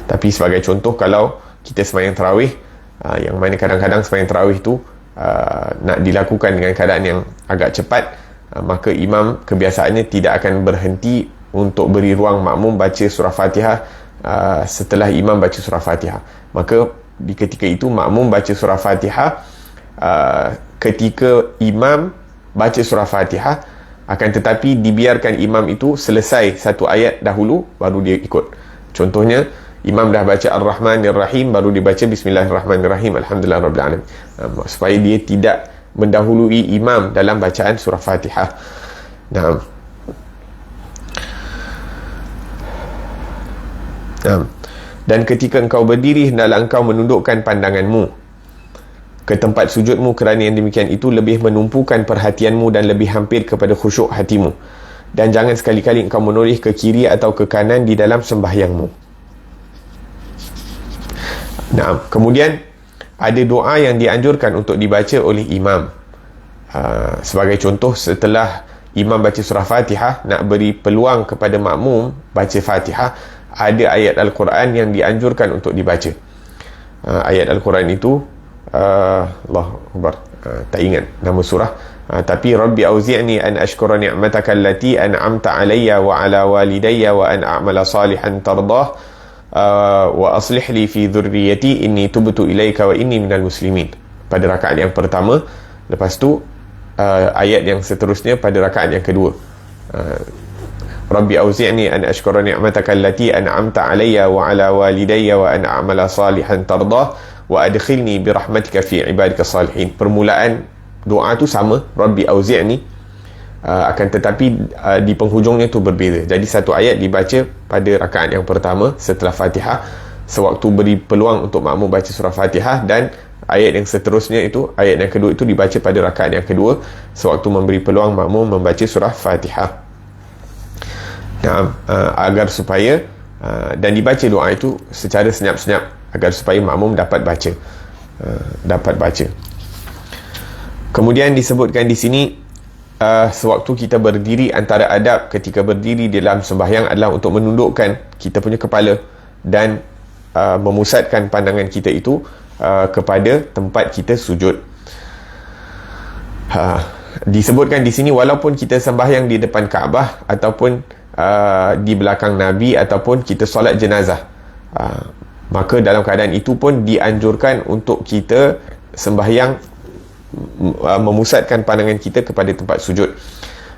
Tapi sebagai contoh, kalau kita sembahyang tarawih, yang mana kadang-kadang sembahyang tarawih tu nak dilakukan dengan keadaan yang agak cepat, maka imam kebiasaannya tidak akan berhenti untuk beri ruang makmum baca surah Fatihah setelah imam baca surah Fatihah. Maka di ketika itu makmum baca surah Fatihah ketika imam baca surah Fatihah, akan tetapi dibiarkan imam itu selesai satu ayat dahulu baru dia ikut. Contohnya, imam dah baca Ar-Rahmanir Rahim, baru dibaca Bismillahirrahmanirrahim, Alhamdulillahirabbil alamin, supaya dia tidak mendahului imam dalam bacaan surah Fatihah. Dan ketika engkau berdiri, hendaklah engkau menundukkan pandanganmu ke tempat sujudmu, kerana yang demikian itu lebih menumpukan perhatianmu dan lebih hampir kepada khusyuk hatimu. Dan jangan sekali-kali engkau menoleh ke kiri atau ke kanan di dalam sembahyangmu. Nah, kemudian ada doa yang dianjurkan untuk dibaca oleh imam. Sebagai contoh, setelah imam baca surah Fatihah, nak beri peluang kepada makmum baca Fatihah, ada ayat Al-Quran yang dianjurkan untuk dibaca. Ayat Al-Quran itu Allahu Akbar, tak ingat nama surah, tapi Rabbi auzi'ni an ashkura ni'mataka allati an'amta alayya wa ala walidayya wa an a'mala salihan tardah wa aslih li fi dhurriyyati inni tubtu ilaika wa inni minal muslimin, pada rakaat yang pertama. Lepas tu ayat yang seterusnya pada rakaat yang kedua, Rabbi auzi'ni an ashkura ni'mataka allati an'amta alayya wa ala walidayya wa an a'mala salihan tardah wa adkhilni bi rahmatika fi ibadika salihin. Permulaan doa tu sama, Rabbi auzi'ni, akan tetapi di penghujungnya tu berbeza. Jadi satu ayat dibaca pada rakaat yang pertama setelah Fatihah, sewaktu beri peluang untuk makmum baca surah Fatihah, dan ayat yang seterusnya itu, ayat yang kedua itu dibaca pada rakaat yang kedua sewaktu memberi peluang makmum membaca surah Fatihah. Agar supaya dan dibaca doa itu secara senyap-senyap agar supaya makmum dapat baca. Kemudian disebutkan di sini, sewaktu kita berdiri, antara adab ketika berdiri dalam sembahyang adalah untuk menundukkan kita punya kepala dan memusatkan pandangan kita itu kepada tempat kita sujud. Disebutkan di sini, walaupun kita sembahyang di depan Kaabah ataupun di belakang Nabi ataupun kita solat jenazah, maka dalam keadaan itu pun dianjurkan untuk kita sembahyang memusatkan pandangan kita kepada tempat sujud.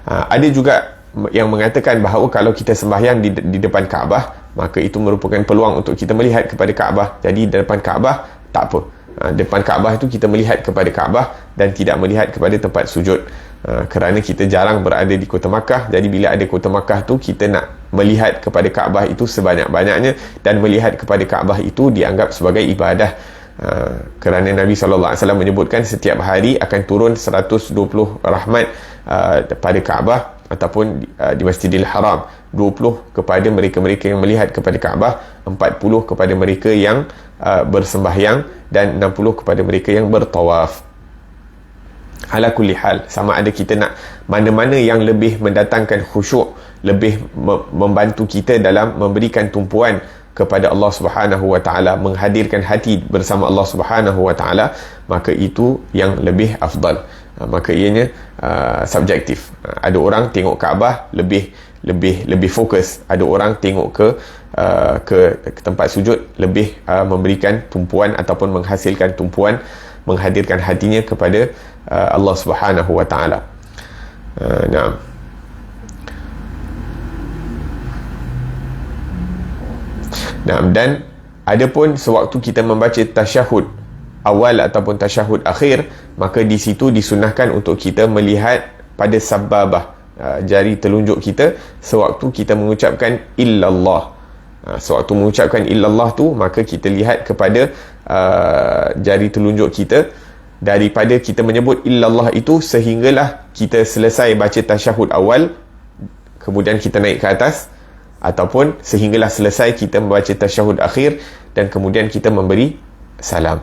Ada juga yang mengatakan bahawa kalau kita sembahyang di depan Kaabah, maka itu merupakan peluang untuk kita melihat kepada Kaabah. Jadi di depan Kaabah tak apa, depan Kaabah itu kita melihat kepada Kaabah dan tidak melihat kepada tempat sujud. Kerana kita jarang berada di kota Makkah, jadi bila ada kota Makkah tu, kita nak melihat kepada Kaabah itu sebanyak-banyaknya, dan melihat kepada Kaabah itu dianggap sebagai ibadah. Kerana Nabi SAW menyebutkan setiap hari akan turun 120 rahmat pada Kaabah ataupun di Masjidil Haram. 20 kepada mereka-mereka yang melihat kepada Kaabah, 40 kepada mereka yang bersembahyang, dan 60 kepada mereka yang bertawaf. Ala kulli hal, sama ada kita nak mana-mana yang lebih mendatangkan khusyuk, lebih membantu kita dalam memberikan tumpuan kepada Allah Subhanahu wa taala, menghadirkan hati bersama Allah Subhanahu wa taala, maka itu yang lebih afdal. Maka ianya subjektif. Ada orang tengok Kaabah lebih fokus, ada orang tengok ke tempat sujud lebih memberikan tumpuan ataupun menghasilkan tumpuan, menghadirkan hatinya kepada Allah Subhanahu wa taala. Dan adapun sewaktu kita membaca tasyahud awal ataupun tasyahud akhir, maka di situ disunahkan untuk kita melihat pada sababah, jari telunjuk kita sewaktu kita mengucapkan illallah. Sewaktu mengucapkan illallah tu, maka kita lihat kepada jari telunjuk kita daripada kita menyebut illallah itu sehinggalah kita selesai baca tasyahud awal, kemudian kita naik ke atas, ataupun sehinggalah selesai kita membaca tasyahud akhir dan kemudian kita memberi salam.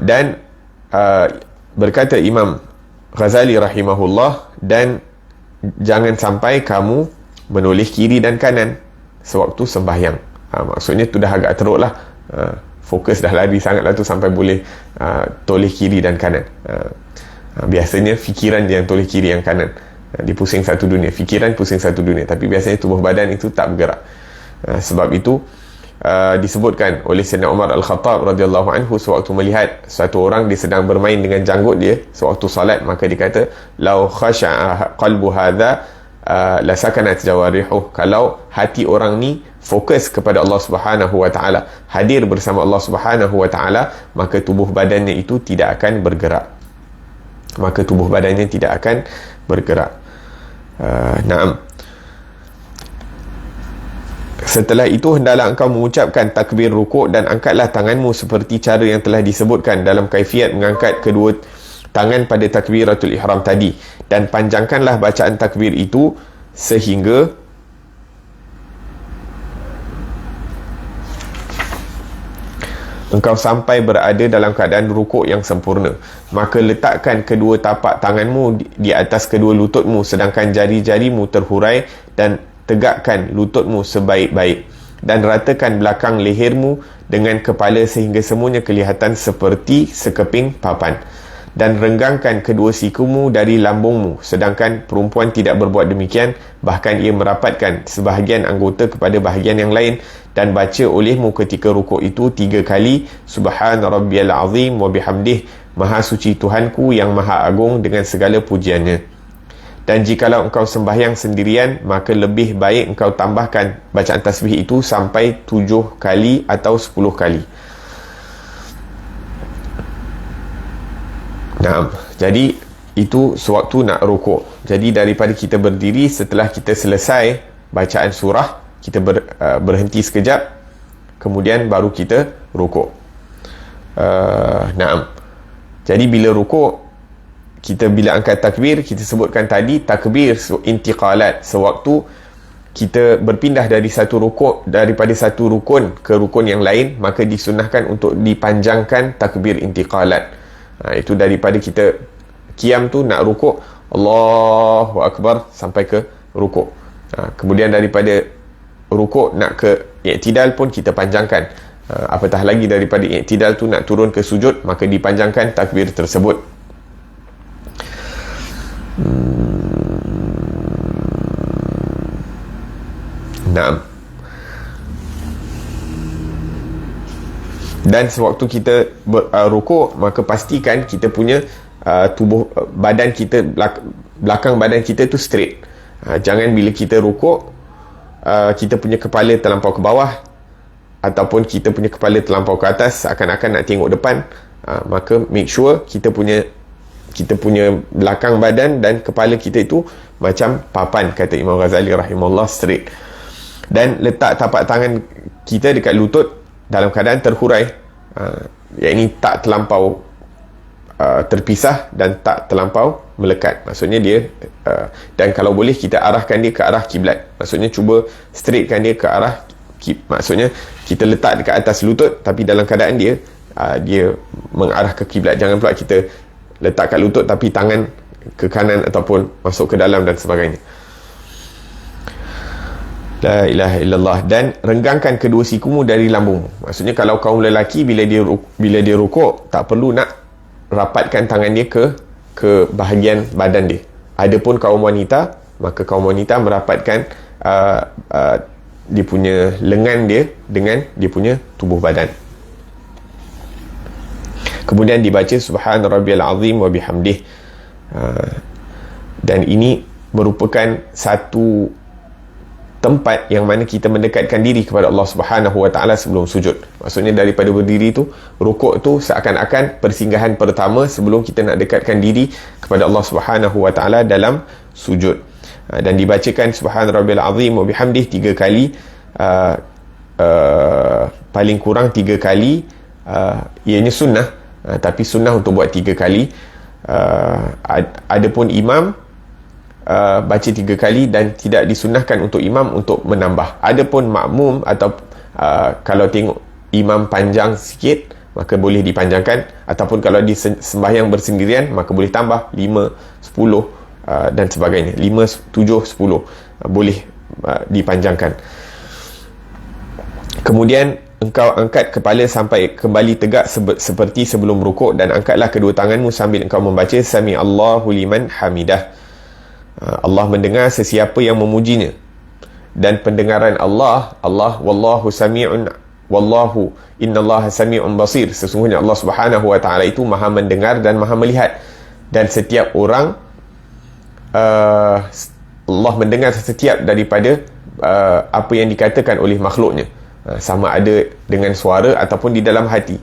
Dan berkata Imam Ghazali rahimahullah, dan jangan sampai kamu menoleh kiri dan kanan sewaktu sembahyang. Maksudnya tu dah agak teruk lah, fokus dah lari sangat lah tu sampai boleh toleh kiri dan kanan. Biasanya fikiran dia yang toleh kiri yang kanan, dia pusing satu dunia, fikiran pusing satu dunia, tapi biasanya tubuh badan itu tak bergerak. Sebab itu disebutkan oleh Sayyidina Umar Al-Khattab radhiyallahu anhu, sewaktu melihat satu orang dia sedang bermain dengan janggut dia sewaktu salat, maka dia kata, lau khasha'a qalbu hadha la sakanat jawarihuh. Kalau hati orang ni fokus kepada Allah Subhanahu wa taala, hadir bersama Allah Subhanahu wa taala, maka tubuh badannya itu tidak akan bergerak. Setelah itu hendaklah engkau mengucapkan takbir rukuk dan angkatlah tanganmu seperti cara yang telah disebutkan dalam kaifiat mengangkat kedua tangan pada takbiratul ihram tadi, dan panjangkanlah bacaan takbir itu sehingga engkau sampai berada dalam keadaan rukuk yang sempurna. Maka letakkan kedua tapak tanganmu di atas kedua lututmu, sedangkan jari-jarimu terhurai, dan tegakkan lututmu sebaik-baik, dan ratakan belakang lehermu dengan kepala sehingga semuanya kelihatan seperti sekeping papan, dan renggangkan kedua sikumu dari lambungmu, sedangkan perempuan tidak berbuat demikian, bahkan ia merapatkan sebahagian anggota kepada bahagian yang lain, dan baca olehmu ketika rukuk itu 3 kali, Subhana rabbiyal azim wa bihamdih, maha suci Tuhanku yang maha agung dengan segala pujiannya. Dan jikalau engkau sembahyang sendirian, maka lebih baik engkau tambahkan bacaan tasbih itu sampai 7 kali atau 10 kali. Nah, jadi itu sewaktu nak rukuk. Jadi daripada kita berdiri, setelah kita selesai bacaan surah, kita berhenti sekejap, kemudian baru kita rukuk. Naam. Jadi bila rukuk, kita bila angkat takbir, kita sebutkan tadi takbir intiqalat, sewaktu kita berpindah dari daripada satu rukun ke rukun yang lain, maka disunahkan untuk dipanjangkan takbir intiqalat. Itu daripada kita qiyam tu nak rukuk, Allahu Akbar sampai ke rukuk. Kemudian daripada rukuk nak ke i'tidal pun kita panjangkan. Apatah lagi daripada i'tidal tu nak turun ke sujud, maka dipanjangkan takbir tersebut. Naam. Dan sewaktu kita rukuk, maka pastikan kita punya tubuh badan kita, belakang badan kita tu straight. Jangan bila kita rukuk kita punya kepala terlampau ke bawah, ataupun kita punya kepala terlampau ke atas seakan-akan nak tengok depan. Maka make sure kita punya belakang badan dan kepala kita itu macam papan, kata Imam Ghazali rahimahullah, straight. Dan letak tapak tangan kita dekat lutut dalam keadaan terhurai, iaitu tak terlampau terpisah dan tak terlampau melekat. Maksudnya dia dan kalau boleh kita arahkan dia ke arah kiblat. Maksudnya cuba straightkan dia ke arah maksudnya kita letak dekat atas lutut, tapi dalam keadaan dia mengarah ke kiblat. Jangan pula kita letak kat lutut tapi tangan ke kanan ataupun masuk ke dalam dan sebagainya. La ilaha illallah. Dan renggangkan kedua sikumu dari lambung. Maksudnya kalau kaum lelaki bila dia rukuk, tak perlu nak rapatkan tangan dia ke bahagian badan dia. Adapun kaum wanita, maka kaum wanita merapatkan dia punya lengan dia dengan dia punya tubuh badan. Kemudian dibaca Subhana rabbiyal azim wa bihamdih. Dan ini merupakan satu tempat yang mana kita mendekatkan diri kepada Allah Subhanahu wa taala sebelum sujud. Maksudnya daripada berdiri tu, rukuk tu seakan-akan persinggahan pertama sebelum kita nak dekatkan diri kepada Allah Subhanahu wa taala dalam sujud. Dan dibacakan Subhana rabbiyal azim wa bihamdih 3 kali, paling kurang 3 kali. Ianya sunnah, tapi sunnah untuk buat 3 kali. Adapun imam baca 3 kali, dan tidak disunnahkan untuk imam untuk menambah. Adapun makmum atau kalau tengok imam panjang sikit, maka boleh dipanjangkan, ataupun kalau di sembahyang bersendirian maka boleh tambah 5, 10 dan sebagainya. 5, 7, 10 boleh dipanjangkan. Kemudian engkau angkat kepala sampai kembali tegak seperti sebelum rukuk, dan angkatlah kedua tanganmu sambil engkau membaca Sami Allahu liman hamidah. Allah mendengar sesiapa yang memujinya. Dan pendengaran Allah wallahu sami'un, wallahu innallaha sami'un basir. Sesungguhnya Allah Subhanahu wa taala itu maha mendengar dan maha melihat. Dan setiap orang Allah mendengar setiap daripada apa yang dikatakan oleh makhluknya, sama ada dengan suara ataupun di dalam hati.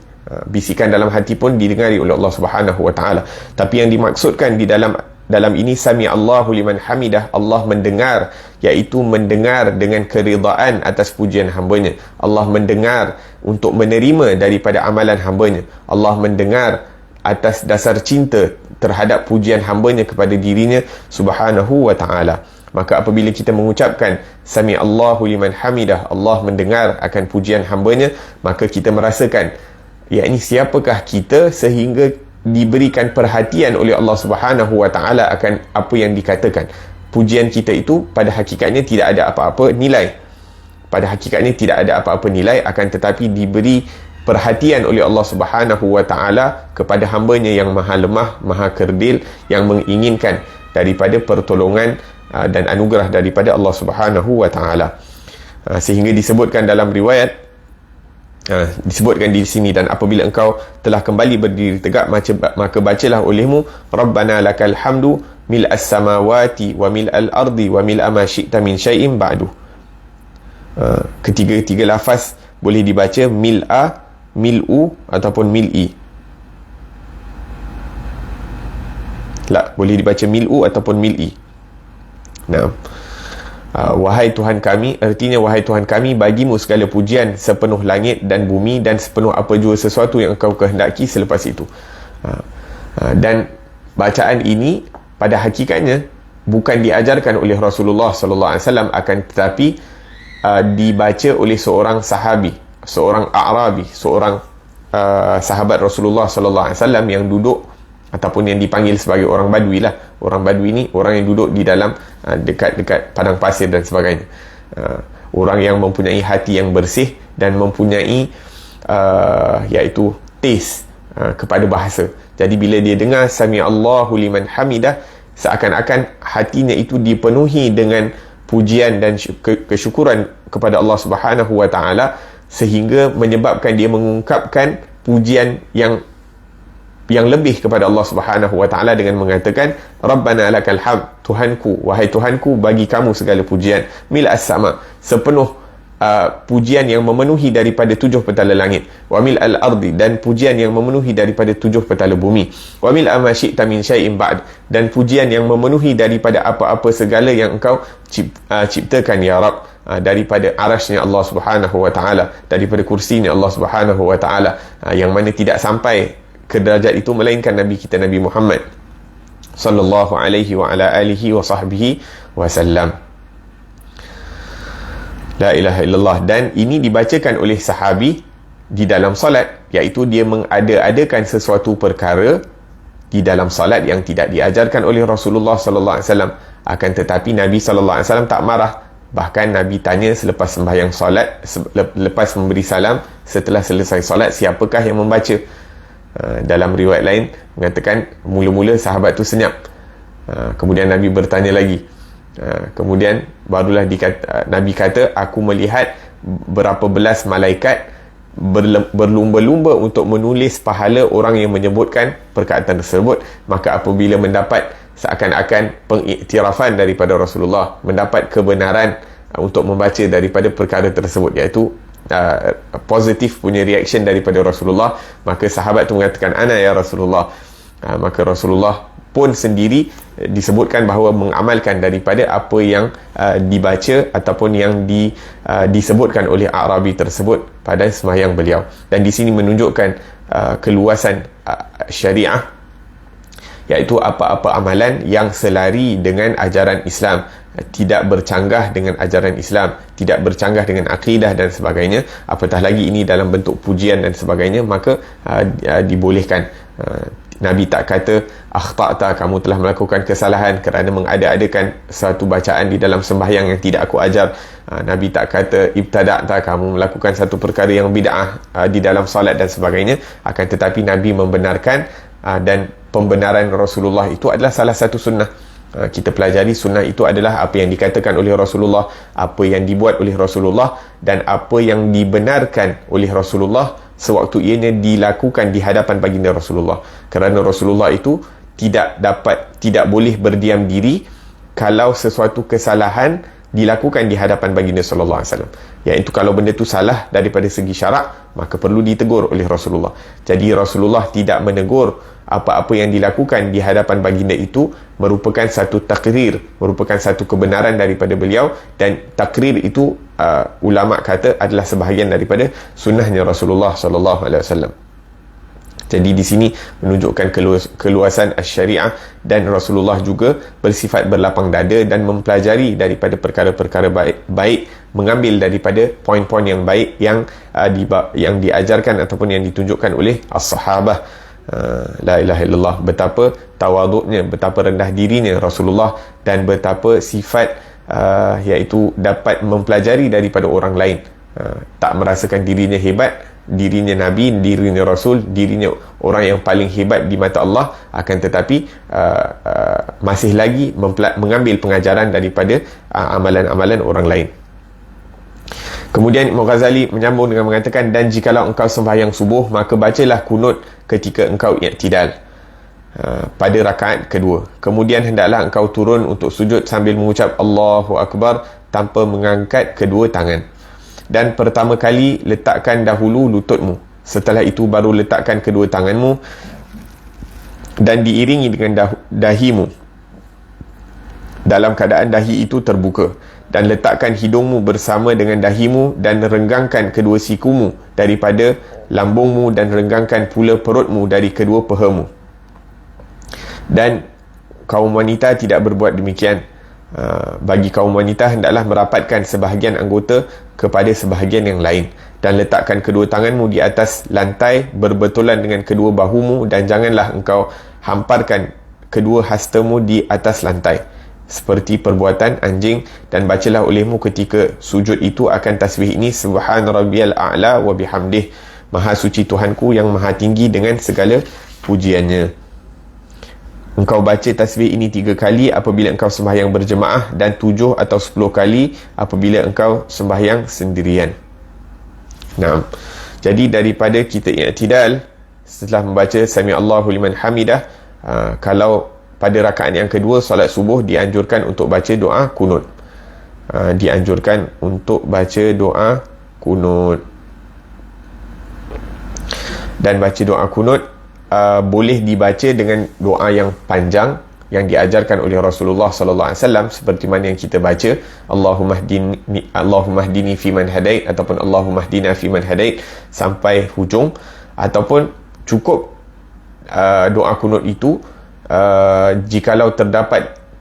Bisikan dalam hati pun didengari oleh Allah Subhanahu wa taala. Tapi yang dimaksudkan di dalam dalam ini sami Allahu liman hamidah, Allah mendengar, iaitu mendengar dengan keridaan atas pujian hambanya. Allah mendengar untuk menerima daripada amalan hambanya. Allah mendengar atas dasar cinta terhadap pujian hambanya kepada dirinya subhanahu wa ta'ala. Maka apabila kita mengucapkan sami Allahu liman hamidah, Allah mendengar akan pujian hambanya, maka kita merasakan, yakni siapakah kita sehingga diberikan perhatian oleh Allah Subhanahu wa taala akan apa yang dikatakan. Pujian kita itu pada hakikatnya tidak ada apa-apa nilai. Pada hakikatnya tidak ada apa-apa nilai, akan tetapi diberi perhatian oleh Allah Subhanahu wa taala kepada hambanya yang maha lemah, maha kerdil, yang menginginkan daripada pertolongan dan anugerah daripada Allah Subhanahu wa taala. Sehingga disebutkan dalam riwayat, disebutkan di sini, dan apabila engkau telah kembali berdiri tegak, maka bacalah olehmu Rabbana lakal hamdu mil'as samawati wa mil'al ardi wa mil'a ma syi'ta min syai'in ba'du. Ketiga lafaz boleh dibaca mil'a, mil'u ataupun mil'i. Boleh dibaca mil'u ataupun mil'i. Wahai Tuhan kami, artinya wahai Tuhan kami, bagimu segala pujian sepenuh langit dan bumi dan sepenuh apa jua sesuatu yang engkau kehendaki selepas itu. Dan bacaan ini pada hakikatnya bukan diajarkan oleh Rasulullah sallallahu alaihi wasallam, akan tetapi dibaca oleh seorang sahabi, seorang A'rabi, seorang sahabat Rasulullah sallallahu alaihi wasallam yang duduk ataupun yang dipanggil sebagai orang Badui lah. Orang Badui ni orang yang duduk di dalam dekat padang pasir dan sebagainya. Orang yang mempunyai hati yang bersih dan mempunyai iaitu taste kepada bahasa. Jadi bila dia dengar sami Allahu liman hamidah, seakan-akan hatinya itu dipenuhi dengan pujian dan kesyukuran kepada Allah Subhanahu wa taala, sehingga menyebabkan dia mengungkapkan pujian yang lebih kepada Allah Subhanahu wa taala dengan mengatakan Rabbana lakal hamd, Tuhanku, wahai Tuhanku, bagi kamu segala pujian, mil'as sama, sepenuh pujian yang memenuhi daripada 7 petala langit, wa mil'al ardi, dan pujian yang memenuhi daripada 7 petala bumi, wa mil'a ma syi'ta min syai'in ba'd, dan pujian yang memenuhi daripada apa-apa segala yang engkau ciptakan ya Rabb, daripada arasnya Allah Subhanahu wa taala, daripada kursinya Allah Subhanahu wa taala, yang mana tidak sampai ke derajat itu melainkan Nabi kita Nabi Muhammad sallallahu alaihi wa ala alihi wa sahbihi wasallam. La ilaha illallah. Dan ini dibacakan oleh sahabi di dalam solat, iaitu dia mengada-adakan sesuatu perkara di dalam solat yang tidak diajarkan oleh Rasulullah sallallahu alaihi wasallam. Akan tetapi Nabi sallallahu alaihi wasallam tak marah. Bahkan Nabi tanya selepas sembahyang solat, lepas memberi salam, setelah selesai solat, siapakah yang membaca? Dalam riwayat lain mengatakan mula-mula sahabat tu senyap, kemudian Nabi bertanya lagi, kemudian barulah Nabi kata, aku melihat berapa belas malaikat berlumba-lumba untuk menulis pahala orang yang menyebutkan perkataan tersebut. Maka apabila mendapat seakan-akan pengiktirafan daripada Rasulullah, mendapat kebenaran untuk membaca daripada perkara tersebut, iaitu positif punya reaction daripada Rasulullah, maka sahabat tu mengatakan ana ya Rasulullah. Maka Rasulullah pun sendiri disebutkan bahawa mengamalkan daripada apa yang dibaca ataupun yang disebutkan oleh A'rabi tersebut pada sembahyang beliau. Dan di sini menunjukkan keluasan syariah, iaitu apa-apa amalan yang selari dengan ajaran Islam, tidak bercanggah dengan ajaran Islam, tidak bercanggah dengan akidah dan sebagainya, apatah lagi ini dalam bentuk pujian dan sebagainya, maka dibolehkan. Nabi tak kata akhta'ta, kamu telah melakukan kesalahan kerana mengada-adakan satu bacaan di dalam sembahyang yang tidak aku ajar. Nabi tak kata ibtada'ta, kamu melakukan satu perkara yang bid'ah di dalam solat dan sebagainya. Akan tetapi Nabi membenarkan, dan pembenaran Rasulullah itu adalah salah satu sunnah. Kita pelajari sunnah itu adalah apa yang dikatakan oleh Rasulullah, apa yang dibuat oleh Rasulullah, dan apa yang dibenarkan oleh Rasulullah sewaktu ianya dilakukan di hadapan baginda Rasulullah. Kerana Rasulullah itu tidak boleh berdiam diri kalau sesuatu kesalahan dilakukan di hadapan baginda sallallahu alaihi wasallam. Iaitu kalau benda itu salah daripada segi syarak, maka perlu ditegur oleh Rasulullah. Jadi Rasulullah tidak menegur apa-apa yang dilakukan di hadapan baginda itu merupakan satu takrir, merupakan satu kebenaran daripada beliau, dan takrir itu ulama kata adalah sebahagian daripada sunnahnya Rasulullah sallallahu alaihi wasallam. Jadi di sini menunjukkan keluasan syariah, dan Rasulullah juga bersifat berlapang dada dan mempelajari daripada perkara-perkara baik, mengambil daripada poin-poin yang baik yang diajarkan ataupun yang ditunjukkan oleh as-sahabah. La ilaha illallah. Betapa tawaduknya, betapa rendah dirinya Rasulullah, dan betapa sifat iaitu dapat mempelajari daripada orang lain, tak merasakan dirinya hebat, dirinya Nabi, dirinya Rasul, dirinya orang yang paling hebat di mata Allah, akan tetapi masih lagi mengambil pengajaran daripada amalan-amalan orang lain. Kemudian Imam Ghazali menyambung dengan mengatakan, dan jikalau engkau sembahyang subuh, maka bacalah kunut ketika engkau i'tidal pada rakaat kedua. Kemudian hendaklah engkau turun untuk sujud sambil mengucap Allahu Akbar tanpa mengangkat kedua tangan. Dan pertama kali letakkan dahulu lututmu, setelah itu baru letakkan kedua tanganmu, dan diiringi dengan dahimu dalam keadaan dahi itu terbuka, dan letakkan hidungmu bersama dengan dahimu, dan renggangkan kedua sikumu daripada lambungmu, dan renggangkan pula perutmu dari kedua pahamu. Dan kaum wanita tidak berbuat demikian. Bagi kaum wanita hendaklah merapatkan sebahagian anggota kepada sebahagian yang lain, dan letakkan kedua tanganmu di atas lantai berbetulan dengan kedua bahumu, dan janganlah engkau hamparkan kedua hastamu di atas lantai seperti perbuatan anjing. Dan bacalah olehmu ketika sujud itu akan tasbih ini, subhana rabbiyal a'la wa bihamdih, maha suci Tuhanku yang maha tinggi dengan segala pujiannya. Engkau baca tasbih ini 3 kali apabila engkau sembahyang berjemaah, dan 7 atau 10 kali apabila engkau sembahyang sendirian. Nah, jadi daripada kita i'tidal, setelah membaca Sami Allahu liman hamidah, kalau pada rakaat yang kedua solat subuh, dianjurkan untuk baca doa kunut. Dianjurkan untuk baca doa kunut. Dan baca doa kunut boleh dibaca dengan doa yang panjang yang diajarkan oleh Rasulullah sallallahu alaihi wasallam, seperti mana yang kita baca Allahumma hdini fiman hadait ataupun Allahumma hdina fiman hadait sampai hujung, ataupun cukup doa kunut itu jikalau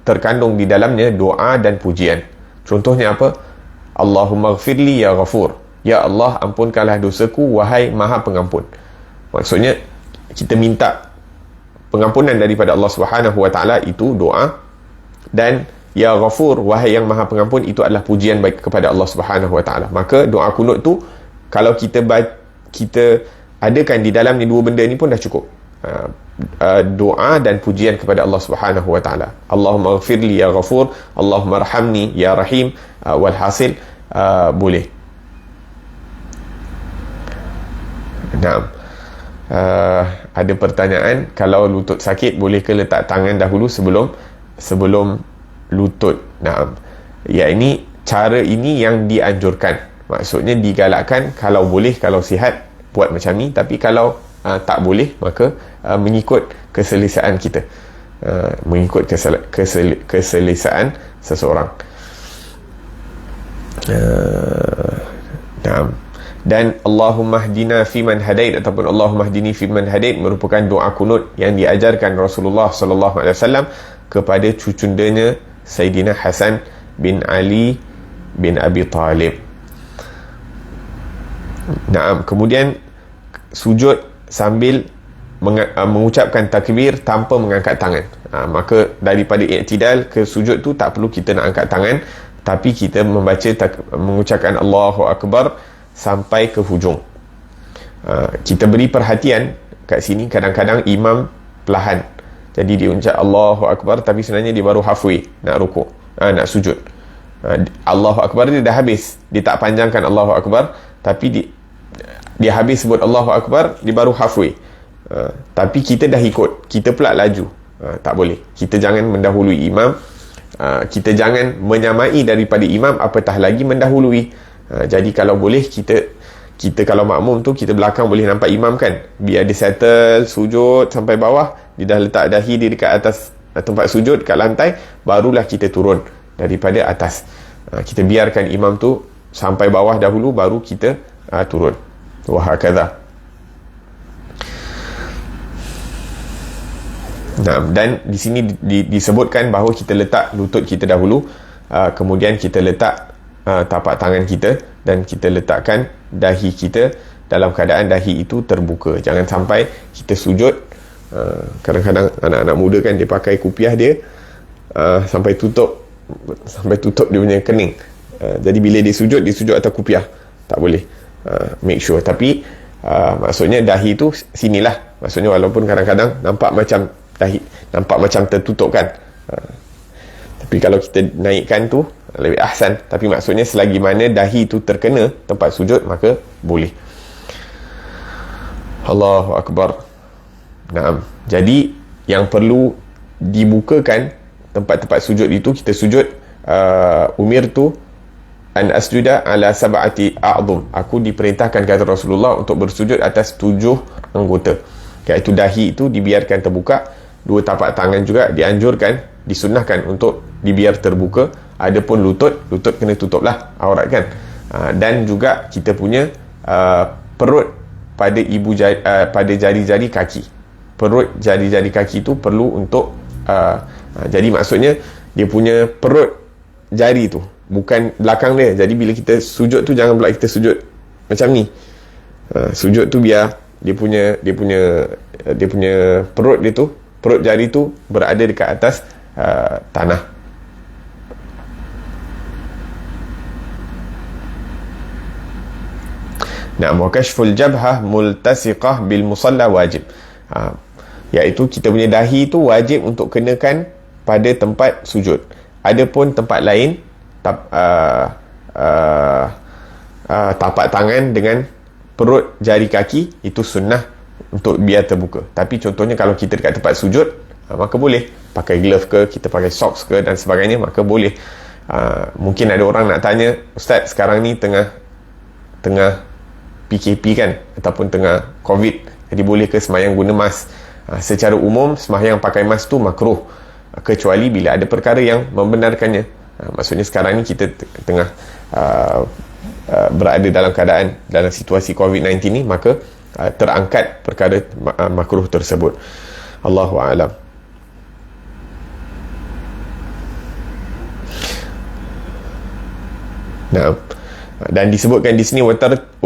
terkandung di dalamnya doa dan pujian. Contohnya apa? Allahumma ghfirli ya ghafur, ya Allah ampunkanlah dosaku wahai maha pengampun. Maksudnya kita minta pengampunan daripada Allah Subhanahu Wa Taala, itu doa, dan ya ghafur wahai yang maha pengampun itu adalah pujian baik kepada Allah Subhanahu Wa Taala. Maka doa kunut tu kalau kita adakan di dalamnya dua benda ni pun dah cukup. Doa dan pujian kepada Allah Subhanahu Wa Taala. Allahumma ghfirli ya ghafur, Allahumma arhamni ya rahim, walhasil boleh. Naam. Ada pertanyaan, kalau lutut sakit boleh ke letak tangan dahulu sebelum lutut? Naam. Ya, ini cara ini yang dianjurkan. Maksudnya digalakkan kalau boleh, kalau sihat buat macam ni, tapi kalau tak boleh maka mengikut keselesaan kita, mengikut keselesaan seseorang. Naam. Dan Allahumma hdina fiman hadait ataupun Allahumma hdini fiman hadait merupakan doa kunut yang diajarkan Rasulullah sallallahu alaihi wasallam kepada cucundanya Sayyidina Hasan bin Ali bin Abi Talib. Naam. Kemudian sujud sambil mengucapkan takbir tanpa mengangkat tangan. Maka daripada i'tidal ke sujud tu tak perlu kita nak angkat tangan, tapi kita mengucapkan Allahu Akbar sampai ke hujung. Kita beri perhatian kat sini, kadang-kadang imam perlahan, jadi dia ucap Allahu Akbar tapi sebenarnya dia baru halfway nak rukuk, nak sujud. Allahu Akbar dia dah habis, dia tak panjangkan Allahu Akbar, tapi dia habis sebut Allahu Akbar, dia baru halfway. Tapi kita dah ikut, kita pula laju. Tak boleh. Kita jangan mendahului imam, kita jangan menyamai daripada imam, apatah lagi mendahului. Jadi kalau boleh kita kita kalau makmum tu, kita belakang boleh nampak imam kan, biar dia settle sujud sampai bawah, dia dah letak dahi dia dekat atas tempat sujud kat lantai, barulah kita turun daripada atas. Kita biarkan imam tu sampai bawah dahulu, baru kita turun. Wahakadha. Dan di sini disebutkan bahawa kita letak lutut kita dahulu, kemudian kita letak tapak tangan kita, dan kita letakkan dahi kita dalam keadaan dahi itu terbuka. Jangan sampai kita sujud, kadang-kadang anak-anak muda kan, dia pakai kupiah dia sampai tutup dia punya kening. Jadi bila dia sujud atas kupiah. Tak boleh. Make sure. Tapi maksudnya dahi tu sinilah. Maksudnya walaupun kadang-kadang nampak macam dahi, nampak macam tertutup kan, tapi kalau kita naikkan tu lebih ahsan. Tapi maksudnya selagi mana dahi tu terkena tempat sujud, maka boleh. Allahu Akbar. Naam. Jadi yang perlu dibukakan tempat-tempat sujud itu, kita sujud, umirtu an asjuda ala sab'ati a'dhum. Aku diperintahkan, kata Rasulullah, untuk bersujud atas 7 anggota. Iaitu dahi itu dibiarkan terbuka, 2 tapak tangan juga dianjurkan, disunnahkan untuk dibiar terbuka. Adapun lutut kena tutuplah aurat kan. Dan juga kita punya perut pada pada jari-jari kaki. Perut jari-jari kaki itu perlu untuk jadi maksudnya dia punya perut jari tu, bukan belakang dia. Jadi bila kita sujud tu, jangan pula kita sujud macam ni. Sujud tu biar dia punya perut dia tu, perut jari tu berada dekat atas tanah. Wa kashful jabhah multasiqah bil musalla wajib. Iaitu kita punya dahi tu wajib untuk kenakan pada tempat sujud. Adapun tempat lain, tapak tangan dengan perut jari kaki itu sunnah untuk biar terbuka. Tapi contohnya kalau kita dekat tempat sujud, maka boleh pakai glove ke, kita pakai socks ke dan sebagainya, maka boleh. Mungkin ada orang nak tanya, Ustaz, sekarang ni tengah PKP kan, ataupun tengah COVID, jadi boleh ke sembahyang guna mask? Secara umum sembahyang pakai mask tu makruh, kecuali bila ada perkara yang membenarkannya. Maksudnya sekarang ni kita tengah berada dalam keadaan, dalam situasi COVID-19 ni, maka terangkat perkara makruh tersebut. Allahu a'lam. Dan disebutkan di sini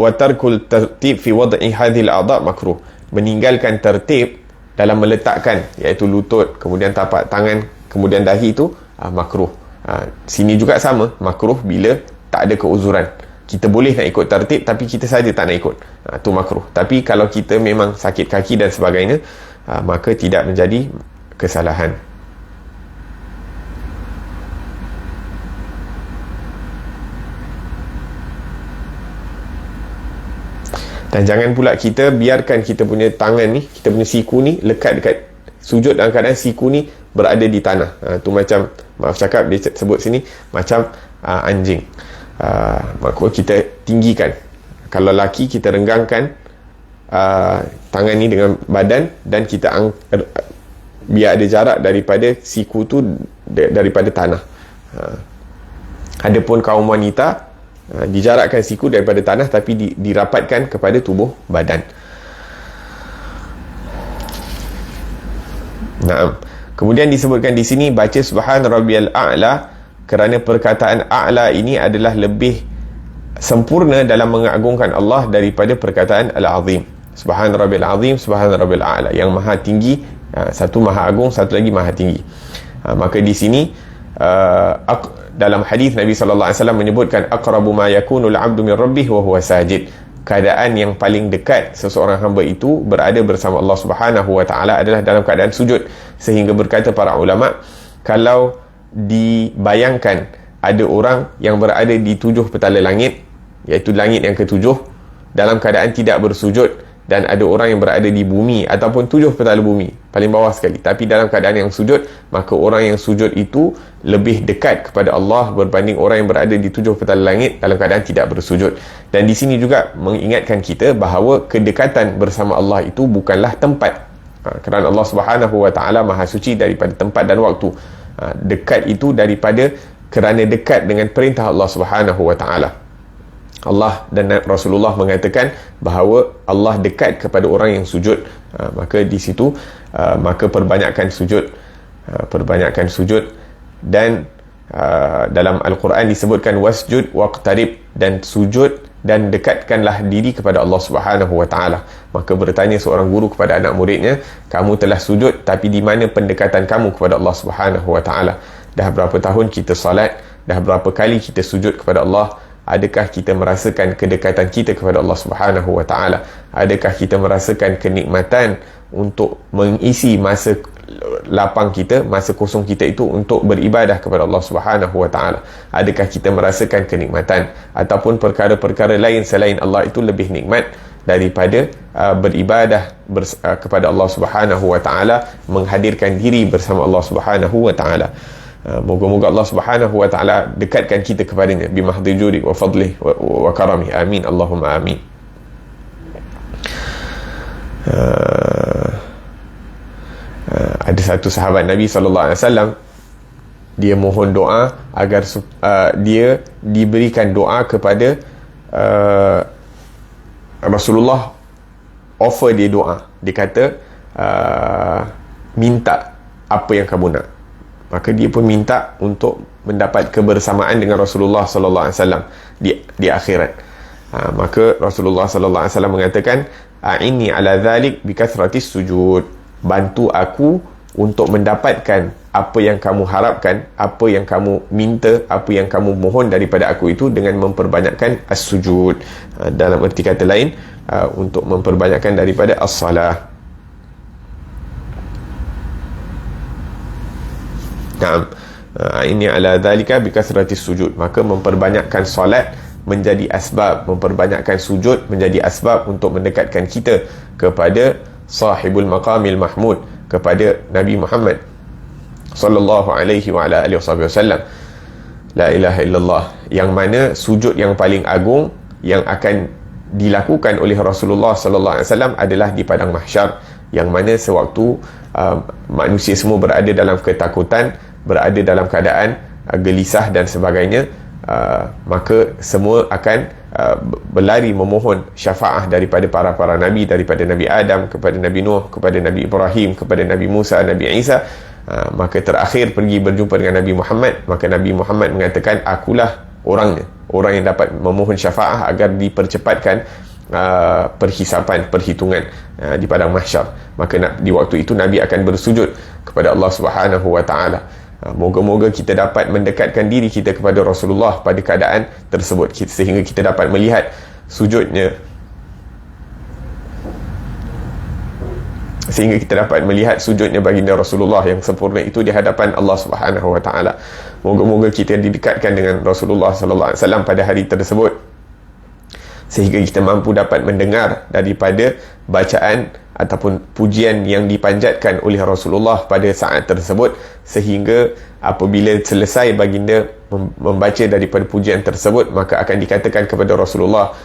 watarkul tertib fi wad'i hadhil a'dha makruh. Meninggalkan tertib dalam meletakkan, iaitu lutut, kemudian tapak tangan, kemudian dahi itu makruh. Sini juga sama, makruh bila tak ada keuzuran. Kita boleh nak ikut tertib, tapi kita saja tak nak ikut, tu makruh. Tapi kalau kita memang sakit kaki dan sebagainya, maka tidak menjadi kesalahan. Dan jangan pula kita biarkan kita punya tangan ni, kita punya siku ni lekat dekat sujud dalam keadaan siku ni berada di tanah. Tu macam, maaf cakap, dia sebut sini macam anjing. Maka kita tinggikan. Kalau laki, kita renggangkan tangan ni dengan badan, dan kita biar ada jarak daripada siku tu daripada tanah. Adapun kaum wanita, dijarakkan siku daripada tanah, tapi dirapatkan kepada tubuh badan. Kemudian disebutkan di sini baca subhan rabbiyal a'la, kerana perkataan a'la ini adalah lebih sempurna dalam mengagungkan Allah daripada perkataan al-azim. Subhan rabbiyal azim, subhan rabbiyal a'la, yang maha tinggi. Satu maha agung, satu lagi maha tinggi. Maka di sini dalam hadis Nabi sallallahu alaihi wasallam menyebutkan aqrabu ma yakunul 'abdu min rabbih wa huwa sajid. Keadaan yang paling dekat seseorang hamba itu berada bersama Allah Subhanahu wa taala adalah dalam keadaan sujud, sehingga berkata para ulama, kalau dibayangkan ada orang yang berada di 7 petala langit, iaitu langit yang ke-7, dalam keadaan tidak bersujud, dan ada orang yang berada di bumi ataupun 7 petala bumi, paling bawah sekali, tapi dalam keadaan yang sujud, maka orang yang sujud itu lebih dekat kepada Allah berbanding orang yang berada di 7 petala langit dalam keadaan tidak bersujud. Dan di sini juga mengingatkan kita bahawa kedekatan bersama Allah itu bukanlah tempat, kerana Allah Subhanahu Wa Taala Maha Suci daripada tempat dan waktu. Dekat itu daripada kerana dekat dengan perintah Allah Subhanahu Wa Taala. Allah dan Rasulullah mengatakan bahawa Allah dekat kepada orang yang sujud. Maka di situ maka perbanyakkan sujud. Dan dalam Al-Quran disebutkan wasjud waqtarib, dan sujud dan dekatkanlah diri kepada Allah Subhanahu Wa Taala. Maka bertanya seorang guru kepada anak muridnya, kamu telah sujud, tapi di mana pendekatan kamu kepada Allah Subhanahu Wa Taala? Dah berapa tahun kita salat? Dah berapa kali kita sujud kepada Allah? Adakah kita merasakan kedekatan kita kepada Allah Subhanahu Wa Taala? Adakah kita merasakan kenikmatan untuk mengisi masa lapang kita, masa kosong kita itu untuk beribadah kepada Allah Subhanahu Wa Taala? Adakah kita merasakan kenikmatan ataupun perkara-perkara lain selain Allah itu lebih nikmat daripada beribadah kepada Allah Subhanahu Wa Taala, menghadirkan diri bersama Allah Subhanahu Wa Taala? Moga-moga Allah Subhanahu Wa Taala dekatkan kita kepadanya bimahdhi judi wa fadlih wa karamih. Amin, Allahumma amin. Ada satu sahabat Nabi SAW, dia mohon doa agar dia diberikan doa kepada Rasulullah. Offer dia doa, dia kata minta apa yang kamu nak. Maka dia pun minta untuk mendapat kebersamaan dengan Rasulullah SAW di akhirat. Maka Rasulullah SAW mengatakan, a'inni ala dhalik bikathratis sujud, bantu aku untuk mendapatkan apa yang kamu harapkan, apa yang kamu minta, apa yang kamu mohon daripada aku itu dengan memperbanyakkan as-sujud. Dalam erti kata lain, untuk memperbanyakkan daripada as-salah. Ini ala dhalika bikasratis sujud, maka memperbanyakkan solat menjadi asbab, memperbanyakkan sujud menjadi asbab untuk mendekatkan kita kepada sahibul maqamil mahmud, kepada Nabi Muhammad sallallahu alaihi wa ala alihi wasallam. La ilaha illallah, yang mana sujud yang paling agung yang akan dilakukan oleh Rasulullah sallallahu alaihi wasallam adalah di padang mahsyar, yang mana sewaktu manusia semua berada dalam ketakutan, berada dalam keadaan gelisah dan sebagainya, maka semua akan berlari memohon syafaah daripada para nabi, daripada Nabi Adam kepada Nabi Nuh, kepada Nabi Ibrahim, kepada Nabi Musa, Nabi Isa. Maka terakhir pergi berjumpa dengan Nabi Muhammad. Maka Nabi Muhammad mengatakan, akulah orangnya, orang yang dapat memohon syafaah agar dipercepatkan perhisapan, perhitungan di padang mahsyar. Maka di waktu itu Nabi akan bersujud kepada Allah Subhanahu Wa Taala. Moga-moga kita dapat mendekatkan diri kita kepada Rasulullah pada keadaan tersebut, sehingga kita dapat melihat sujudnya, baginda Rasulullah yang sempurna itu di hadapan Allah Subhanahu Wa Taala. Moga-moga kita didekatkan dengan Rasulullah sallallahu alaihi wasallam pada hari tersebut, sehingga kita mampu dapat mendengar daripada bacaan ataupun pujian yang dipanjatkan oleh Rasulullah pada saat tersebut, sehingga apabila selesai baginda membaca daripada pujian tersebut, maka akan dikatakan kepada Rasulullah,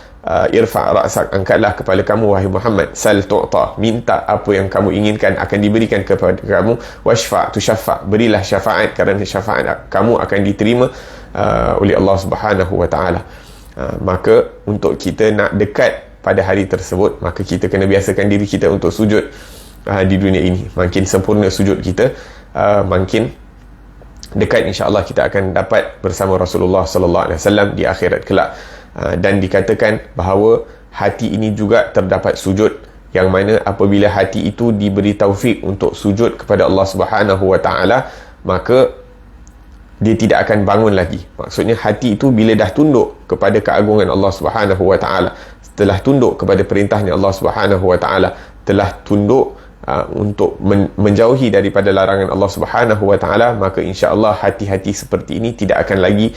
irfa' ra'sak, angkatlah kepala kamu wahai Muhammad, sal tu'ta, minta apa yang kamu inginkan akan diberikan kepada kamu, washfa' tushaffa', berilah syafaat kerana syafaat kamu akan diterima oleh Allah Subhanahu Wa Taala. Maka untuk kita nak dekat pada hari tersebut, maka kita kena biasakan diri kita untuk sujud di dunia ini. Makin sempurna sujud kita, makin dekat insya-Allah kita akan dapat bersama Rasulullah sallallahu alaihi wasallam di akhirat kelak. Dan dikatakan bahawa hati ini juga terdapat sujud, yang mana apabila hati itu diberi taufik untuk sujud kepada Allah Subhanahu Wa Taala, maka dia tidak akan bangun lagi. Maksudnya hati itu bila dah tunduk kepada keagungan Allah Subhanahu Wa Taala, telah tunduk kepada perintahnya Allah Subhanahu Wa Taala, telah tunduk untuk menjauhi daripada larangan Allah Subhanahu wa taala, maka insya-Allah hati-hati seperti ini tidak akan lagi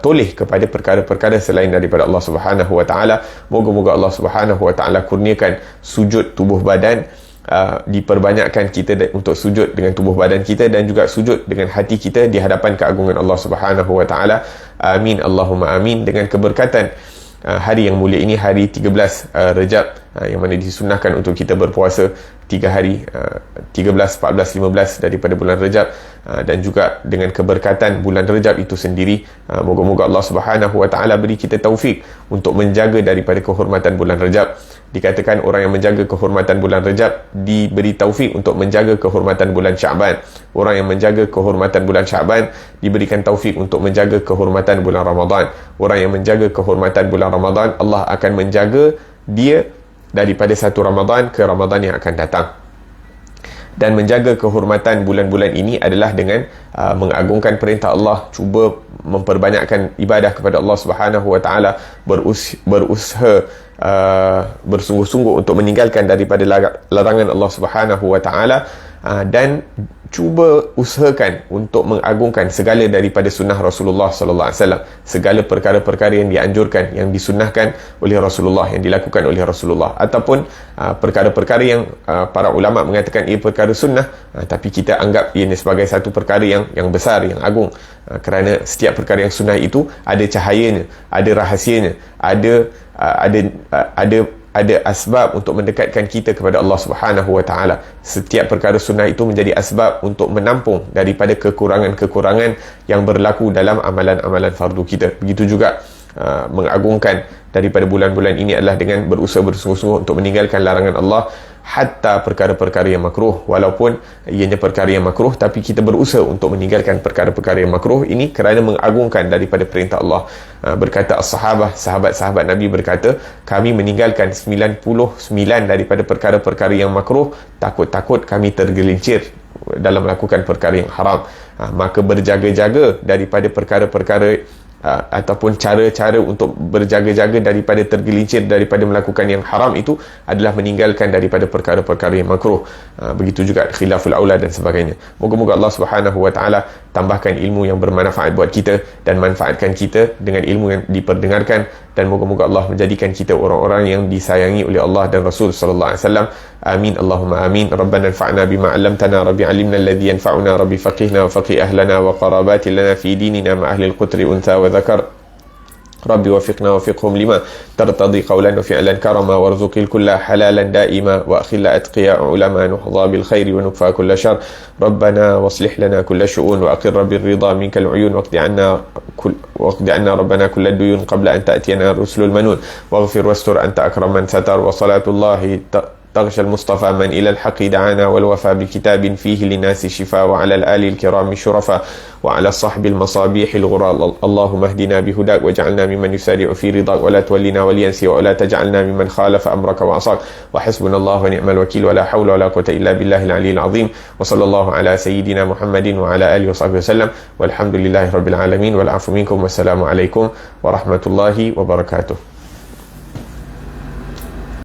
toleh kepada perkara-perkara selain daripada Allah Subhanahu wa taala. Moga-moga Allah Subhanahu wa taala kurniakan sujud tubuh badan, diperbanyakkan kita untuk sujud dengan tubuh badan kita dan juga sujud dengan hati kita di hadapan keagungan Allah Subhanahu wa taala. Amin Allahumma amin. Dengan keberkatan hari yang mulia ini, hari 13 Rejab, yang mana disunahkan untuk kita berpuasa 3 hari, 13, 14, 15 daripada bulan Rejab, dan juga dengan keberkatan bulan Rejab itu sendiri, moga-moga Allah Subhanahu wa taala beri kita taufik untuk menjaga daripada kehormatan bulan Rejab. Dikatakan orang yang menjaga kehormatan bulan Rejab diberi taufik untuk menjaga kehormatan bulan Syaban. Orang yang menjaga kehormatan bulan Syaban diberikan taufik untuk menjaga kehormatan bulan Ramadan. Orang yang menjaga kehormatan bulan Ramadan, Allah akan menjaga dia daripada satu Ramadan ke Ramadan yang akan datang. Dan menjaga kehormatan bulan-bulan ini adalah dengan mengagungkan perintah Allah, cuba memperbanyakkan ibadah kepada Allah Subhanahu wa taala, berusaha bersungguh-sungguh untuk meninggalkan daripada larangan Allah Subhanahu wa taala, dan cuba usahakan untuk mengagungkan segala daripada sunnah Rasulullah sallallahu alaihi wasallam, segala perkara-perkara yang dianjurkan, yang disunnahkan oleh Rasulullah, yang dilakukan oleh Rasulullah, ataupun perkara-perkara yang para ulama mengatakan ia perkara sunnah, tapi kita anggap ia sebagai satu perkara yang besar, yang agung, kerana setiap perkara yang sunnah itu ada cahayanya, ada rahasianya, ada asbab untuk mendekatkan kita kepada Allah Subhanahu wa taala. Setiap perkara sunnah itu menjadi asbab untuk menampung daripada kekurangan-kekurangan yang berlaku dalam amalan-amalan fardu kita. Begitu juga mengagungkan daripada bulan-bulan ini adalah dengan berusaha bersungguh-sungguh untuk meninggalkan larangan Allah, hatta perkara-perkara yang makruh. Walaupun ianya perkara yang makruh, tapi kita berusaha untuk meninggalkan perkara-perkara yang makruh ini kerana mengagungkan daripada perintah Allah. Berkata sahabat-sahabat Nabi berkata, kami meninggalkan 99 daripada perkara-perkara yang makruh, takut-takut kami tergelincir dalam melakukan perkara yang haram. Maka berjaga-jaga daripada perkara-perkara ataupun cara-cara untuk berjaga-jaga daripada tergelincir daripada melakukan yang haram itu adalah meninggalkan daripada perkara-perkara yang makruh. Begitu juga khilaful aula dan sebagainya. Moga-moga Allah Subhanahu wa taala tambahkan ilmu yang bermanfaat buat kita dan manfaatkan kita dengan ilmu yang diperdengarkan, dan moga-moga Allah menjadikan kita orang-orang yang disayangi oleh Allah dan Rasul sallallahu alaihi wasallam. Amin Allahumma amin. Rabbana anfa'na bima 'allamtana, rabbi 'allimna alladhi yanfa'una, rabbi faqihna wa faqih ahlana wa qarabati lana fi dinina ma ahli al-qutri untha wa dhakar. ربي وفقنا وفقهم لما ترتضي قولا وفعلا كرما، وارزق الكل حلالا دائما، وأخل أتقياء علماء نحظى بالخير ونكفى كل شر. ربنا واصلح لنا كل شؤون، وأقر بالرضا منك العيون، واقض عنا ربنا كل الديون قبل أن تأتينا رسل المنون، واغفر واستر أنت أكرم من ستر. وصلاة الله تغشى المصطفى من إلى الحق دعانا، والوفى بكتاب فيه للناس شفاء، وعلى الآل الكرام الشرفاء، وعلى الصحب المصابيح الغرى. اللهم اهدنا بهداك واجعلنا ممن يسارع في رضاك، ولا تولنا وليا سوى، ولا تجعلنا ممن خالف أمرك وعصاك. وحسبنا الله ونعم الوكيل، ولا حول ولا قوة إلا بالله العلي العظيم. وصلى الله على سيدنا محمد وعلى آله وصحبه وسلم، والحمد لله رب العالمين، والعفو منكم، والسلام عليكم ورحمة الله وبركاته.